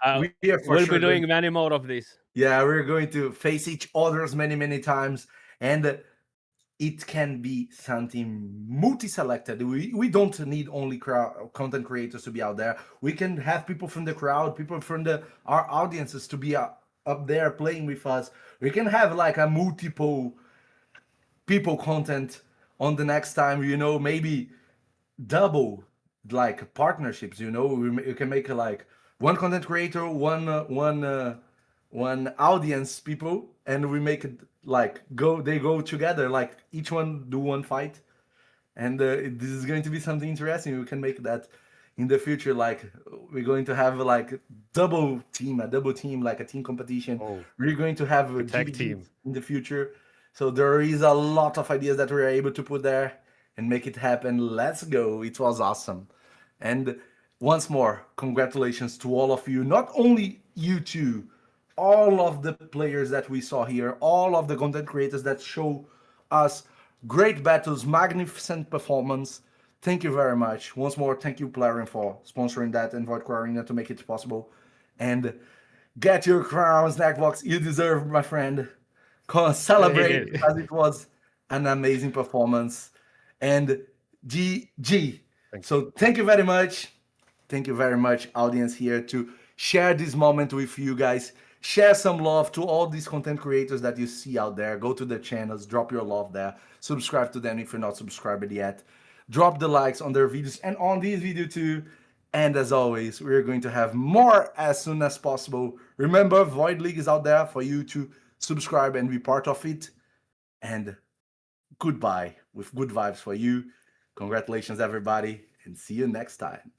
we'll be doing many more of these. Yeah, we're going to face each others many times, and it can be something multi-selected. We don't need only content creators to be out there. We can have people from the crowd, people from our audiences to be up there playing with us. We can have like a multiple people content on the next time, maybe double like partnerships, you can make like one content creator, one audience people, and we make it like they go together, like each one do one fight, and this is going to be something interesting. We can make that in the future, like we're going to have like a double team, like a team competition. We're going to have a tag team in the future. So there is a lot of ideas that we're able to put there and make it happen. Let's go. It was awesome. And once more, congratulations to all of you, not only you two, all of the players that we saw here, all of the content creators that show us great battles, magnificent performance. Thank you very much. Once more, thank you, PLARIUM, for sponsoring that and Void Arena to make it possible. And get your crown, Snackbox. You deserve, my friend. Celebrate, because it was an amazing performance. And GG. Thank you very much. Thank you very much, audience here, to share this moment with you guys. Share some love to all these content creators that you see out there. Go to the channels, drop your love there. Subscribe to them if you're not subscribed yet. Drop the likes on their videos and on this video too. And as always, we're going to have more as soon as possible. Remember, Void League is out there for you to subscribe and be part of it. And goodbye with good vibes for you. Congratulations, everybody, and see you next time.